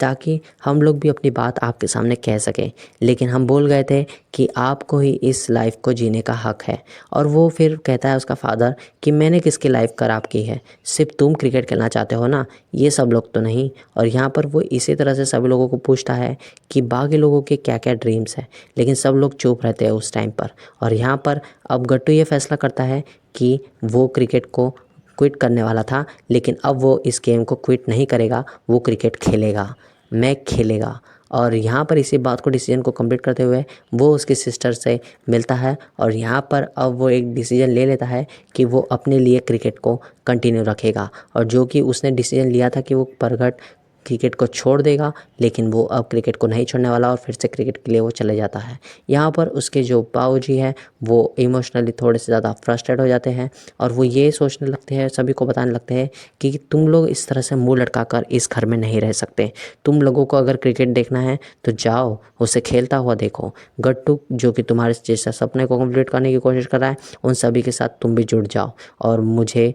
ताकि हम लोग भी अपनी बात आपके सामने कह सकें। लेकिन हम बोल गए थे कि आपको ही इस लाइफ को जीने का हक है। और वो फिर कहता है उसका फादर कि मैंने किसकी लाइफ खराब की है, सिर्फ तुम क्रिकेट खेलना चाहते हो ना, ये सब लोग तो नहीं। और यहाँ पर वो इसी तरह से सभी लोगों को पूछता है कि बाकी लोगों के क्या क्या ड्रीम्स हैं, लेकिन सब लोग चुप रहते हैं उस टाइम पर। और यहाँ पर अब गट्टू ये फैसला करता है कि वो क्रिकेट को क्विट करने वाला था, लेकिन अब वो इस गेम को क्विट नहीं करेगा, वो क्रिकेट खेलेगा, मैच खेलेगा। और यहाँ पर इसी बात को डिसीजन को कंप्लीट करते हुए वो उसकी सिस्टर से मिलता है, और यहाँ पर अब वो एक डिसीजन ले लेता है कि वो अपने लिए क्रिकेट को कंटिन्यू रखेगा। और जो कि उसने डिसीजन लिया था कि वो परगट क्रिकेट को छोड़ देगा, लेकिन वो अब क्रिकेट को नहीं छोड़ने वाला और फिर से क्रिकेट के लिए वो चले जाता है। यहाँ पर उसके जो बाबूजी हैं वो इमोशनली थोड़े से ज़्यादा फ्रस्ट्रेट हो जाते हैं, और वो ये सोचने लगते हैं, सभी को बताने लगते हैं कि तुम लोग इस तरह से मुंह लटकाकर इस घर में नहीं रह सकते। तुम लोगों को अगर क्रिकेट देखना है तो जाओ उसे खेलता हुआ देखो। गट्टू जो कि तुम्हारे जैसा सपने को कंप्लीट करने की कोशिश कर रहा है, उन सभी के साथ तुम भी जुड़ जाओ, और मुझे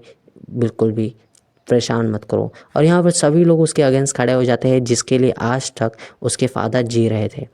बिल्कुल भी परेशान मत करो। और यहाँ पर सभी लोग उसके अगेंस्ट खड़े हो जाते हैं, जिसके लिए आज तक उसके फादर जी रहे थे।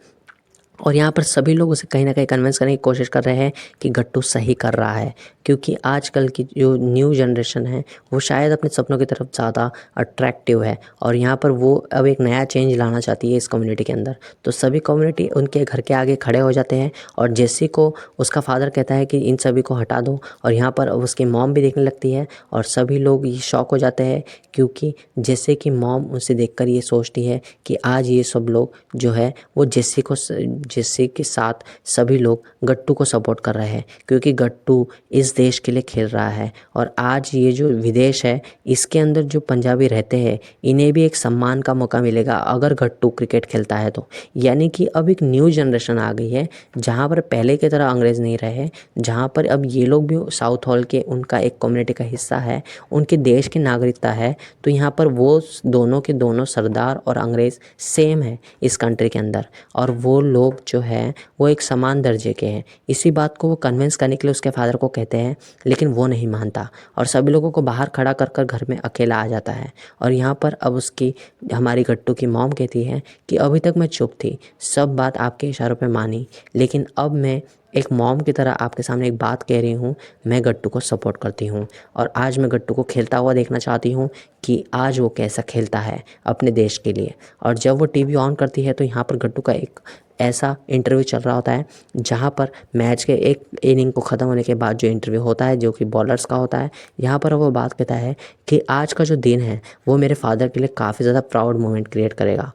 और यहाँ पर सभी लोग उसे कहीं ना कहीं कन्विंस करने की कोशिश कर रहे हैं कि गट्टू सही कर रहा है, क्योंकि आजकल की जो न्यू जनरेशन है वो शायद अपने सपनों की तरफ ज़्यादा अट्रैक्टिव है, और यहाँ पर वो अब एक नया चेंज लाना चाहती है इस कम्युनिटी के अंदर। तो सभी कम्युनिटी उनके घर के आगे खड़े हो जाते हैं, और जेसी को उसका फादर कहता है कि इन सभी को हटा दो। और यहाँ पर अब उसकी मॉम भी देखने लगती है, और सभी लोग ये शॉक हो जाते हैं, क्योंकि जैसे कि मॉम उसे देखकर ये सोचती है कि आज ये सब लोग जो है वो जेसी के साथ सभी लोग गट्टू को सपोर्ट कर रहे हैं, क्योंकि गट्टू इस देश के लिए खेल रहा है। और आज ये जो विदेश है इसके अंदर जो पंजाबी रहते हैं इन्हें भी एक सम्मान का मौका मिलेगा अगर गट्टू क्रिकेट खेलता है तो। यानी कि अब एक न्यू जनरेशन आ गई है, जहाँ पर पहले की तरह अंग्रेज़ नहीं रहे, जहाँ पर अब ये लोग भी साउथ हॉल के उनका एक कम्युनिटी का हिस्सा है, उनके देश की नागरिकता है। तो यहाँ पर वो दोनों के दोनों सरदार और अंग्रेज़ सेम है इस कंट्री के अंदर, और वो लोग जो है वो एक समान दर्जे के हैं। इसी बात को वो कन्विंस करने के लिए उसके फादर को कहते हैं, लेकिन वो नहीं मानता, और सभी लोगों को बाहर खड़ा कर कर घर में अकेला आ जाता है। और यहाँ पर अब उसकी हमारी गट्टू की मॉम कहती है कि अभी तक मैं चुप थी, सब बात आपके इशारों पे मानी, लेकिन अब मैं एक मॉम की तरह आपके सामने एक बात कह रही हूँ, मैं गट्टू को सपोर्ट करती हूँ, और आज मैं गट्टू को खेलता हुआ देखना चाहती हूँ कि आज वो कैसा खेलता है अपने देश के लिए। और जब वो टीवी ऑन करती है तो यहाँ पर गट्टू का एक ऐसा इंटरव्यू चल रहा होता है, जहाँ पर मैच के एक इनिंग को ख़त्म होने के बाद जो इंटरव्यू होता है जो कि बॉलर्स का होता है, यहाँ पर वो बात कहता है कि आज का जो दिन है वो मेरे फादर के लिए काफ़ी ज़्यादा प्राउड मोमेंट क्रिएट करेगा।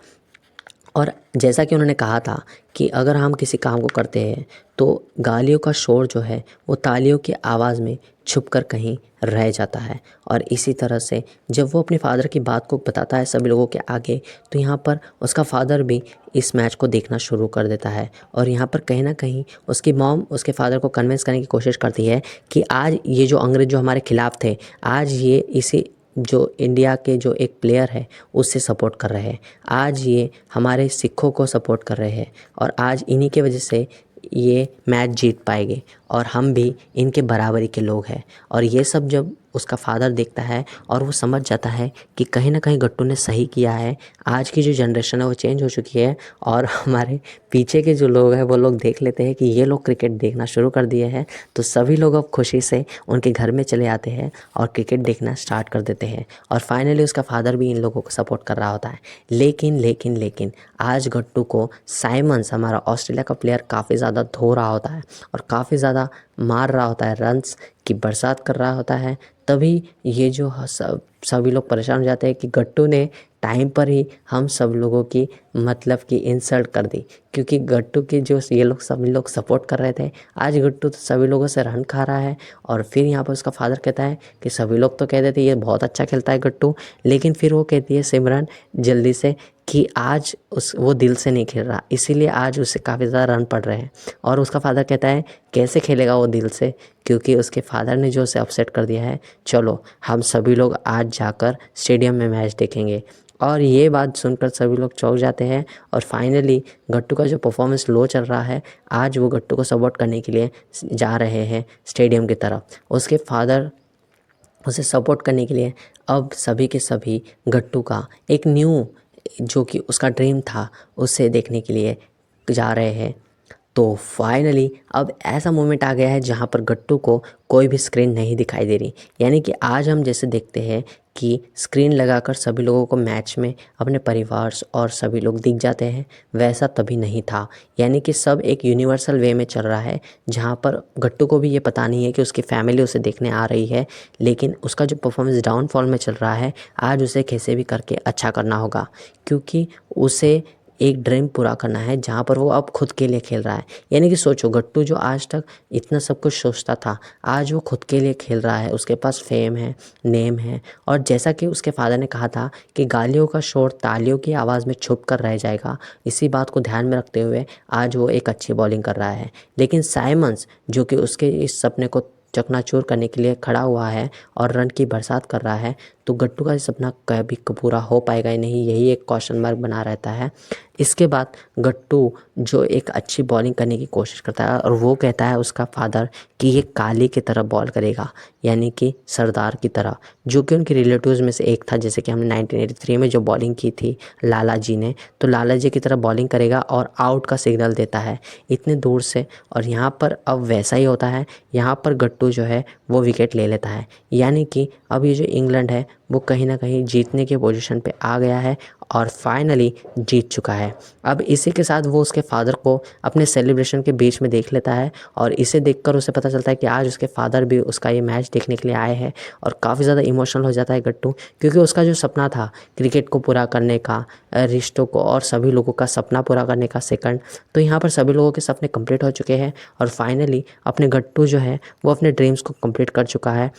और जैसा कि उन्होंने कहा था कि अगर हम किसी काम को करते हैं तो गालियों का शोर जो है वो तालियों की आवाज़ में छुपकर कहीं रह जाता है। और इसी तरह से जब वो अपने फादर की बात को बताता है सभी लोगों के आगे, तो यहाँ पर उसका फादर भी इस मैच को देखना शुरू कर देता है। और यहाँ पर कहीं ना कहीं उसकी मॉम उसके फादर को कन्विंस करने की कोशिश करती है कि आज ये जो अंग्रेज़ जो हमारे खिलाफ थे, आज ये इसी जो इंडिया के जो एक प्लेयर है उससे सपोर्ट कर रहे हैं, आज ये हमारे सिखों को सपोर्ट कर रहे हैं, और आज इन्हीं के वजह से ये मैच जीत पाएंगे, और हम भी इनके बराबरी के लोग हैं। और ये सब जब उसका फादर देखता है और वो समझ जाता है कि कहीं ना कहीं गट्टू ने सही किया है। आज की जो जनरेशन है वो चेंज हो चुकी है और हमारे पीछे के जो लोग हैं वो लोग देख लेते हैं कि ये लोग क्रिकेट देखना शुरू कर दिए हैं, तो सभी लोग अब खुशी से उनके घर में चले आते हैं और क्रिकेट देखना स्टार्ट कर देते हैं। और फाइनली उसका फादर भी इन लोगों को सपोर्ट कर रहा होता है। लेकिन आज गट्टू को साइमंस, हमारा ऑस्ट्रेलिया का प्लेयर, काफ़ी ज़्यादा धो रहा होता है और काफ़ी ज़्यादा मार रहा होता है, रन्स की बरसात कर रहा होता है। तभी ये जो सभी लोग परेशान हो जाते हैं कि गट्टू ने टाइम पर ही हम सब लोगों की मतलब कि इंसल्ट कर दी, क्योंकि गट्टू की जो ये लोग सभी लोग सपोर्ट कर रहे थे, आज गट्टू तो सभी लोगों से रन खा रहा है। और फिर यहाँ पर उसका फादर कहता है कि सभी लोग तो कहते थे ये बहुत अच्छा खेलता है गट्टू, लेकिन फिर वो कहती है सिमरन जल्दी से कि आज वो दिल से नहीं खेल रहा, इसीलिए आज उसे काफ़ी ज़्यादा रन पड़ रहे हैं। और उसका फादर कहता है कैसे खेलेगा वो दिल से, क्योंकि उसके फादर ने जो उसे अपसेट कर दिया है। चलो हम सभी लोग आज जाकर स्टेडियम में मैच देखेंगे। और ये बात सुनकर सभी लोग चौंक जाते हैं और फाइनली गट्टू का जो परफॉर्मेंस लो चल रहा है, आज वो गट्टू को सपोर्ट करने के लिए जा रहे हैं स्टेडियम की तरफ। उसके फादर उसे सपोर्ट करने के लिए अब सभी के सभी गट्टू का एक न्यू, जो कि उसका ड्रीम था, उसे देखने के लिए जा रहे हैं। तो फाइनली अब ऐसा मोमेंट आ गया है जहाँ पर गट्टू को कोई भी स्क्रीन नहीं दिखाई दे रही। यानी कि आज हम जैसे देखते हैं कि स्क्रीन लगाकर सभी लोगों को मैच में अपने परिवार और सभी लोग दिख जाते हैं, वैसा तभी नहीं था। यानी कि सब एक यूनिवर्सल वे में चल रहा है, जहाँ पर गट्टू को भी ये पता नहीं है कि उसकी फैमिली उसे देखने आ रही है, लेकिन उसका जो परफॉर्मेंस डाउनफॉल में चल रहा है, आज उसे कैसे भी करके अच्छा करना होगा, क्योंकि उसे एक ड्रीम पूरा करना है जहाँ पर वो अब खुद के लिए खेल रहा है। यानी कि सोचो, गट्टू जो आज तक इतना सब कुछ सोचता था, आज वो खुद के लिए खेल रहा है। उसके पास फेम है, नेम है, और जैसा कि उसके फादर ने कहा था कि गालियों का शोर तालियों की आवाज़ में छुप कर रह जाएगा, इसी बात को ध्यान में रखते हुए आज वो एक अच्छी बॉलिंग कर रहा है। लेकिन साइमंस, जो कि उसके इस सपने को चकनाचूर करने के लिए खड़ा हुआ है और रन की बरसात कर रहा है, तो गट्टू का सपना कभी पूरा हो पाएगा ही नहीं, यही एक क्वेश्चन मार्क बना रहता है। इसके बाद गट्टू जो एक अच्छी बॉलिंग करने की कोशिश करता है और वो कहता है उसका फादर कि ये काली की तरह बॉल करेगा, यानी कि सरदार की तरह, जो कि उनके रिलेटिव्स में से एक था। जैसे कि हमने 1983 में जो बॉलिंग की थी लाला जी ने, तो लाला जी की तरह बॉलिंग करेगा और आउट का सिग्नल देता है इतने दूर से। और यहाँ पर अब वैसा ही होता है, यहाँ पर गट्टू जो है वो विकेट ले लेता है। यानी कि अब ये जो इंग्लैंड है वो कहीं ना कहीं जीतने के पोजीशन पे आ गया है और फाइनली जीत चुका है। अब इसी के साथ वो उसके फादर को अपने सेलिब्रेशन के बीच में देख लेता है और इसे देखकर उसे पता चलता है कि आज उसके फादर भी उसका ये मैच देखने के लिए आए हैं। और काफ़ी ज़्यादा इमोशनल हो जाता है गट्टू, क्योंकि उसका जो सपना था क्रिकेट को पूरा करने का, रिश्तों को और सभी लोगों का सपना पूरा करने का सेकंड, तो यहाँ पर सभी लोगों के सपने कंप्लीट हो चुके हैं और फाइनली अपने गट्टू जो है वो अपने ड्रीम्स को कंप्लीट कर चुका है।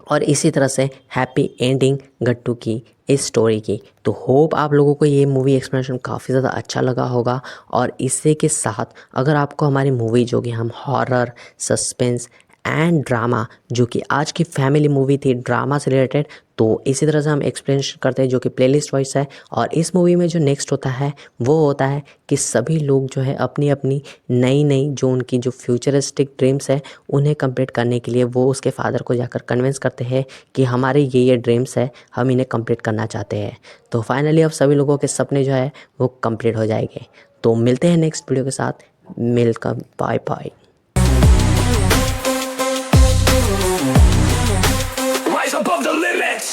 और इसी तरह से हैप्पी एंडिंग गट्टू की इस स्टोरी की। तो होप आप लोगों को ये मूवी एक्सप्लेनेशन काफ़ी ज़्यादा अच्छा लगा होगा। और इसी के साथ अगर आपको हमारी मूवी, जो कि हम हॉरर, सस्पेंस एंड ड्रामा, जो कि आज की फैमिली मूवी थी ड्रामा से रिलेटेड, तो इसी तरह से हम एक्सप्लेन करते हैं, जो कि प्लेलिस्ट वाइज है। और इस मूवी में जो नेक्स्ट होता है वो होता है कि सभी लोग जो है अपनी अपनी नई जो उनकी जो फ्यूचरिस्टिक ड्रीम्स है उन्हें कंप्लीट करने के लिए वो उसके फादर को जाकर कन्विंस करते हैं कि हमारे ये ड्रीम्स है, हम इन्हें कंप्लीट करना चाहते हैं। तो फाइनली अब सभी लोगों के सपने जो है वो कंप्लीट हो जाएंगे। तो मिलते हैं नेक्स्ट वीडियो के साथ, मिलकर bye bye. Rise above the limits.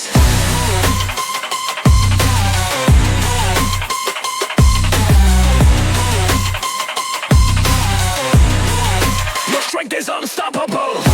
Your strength is unstoppable.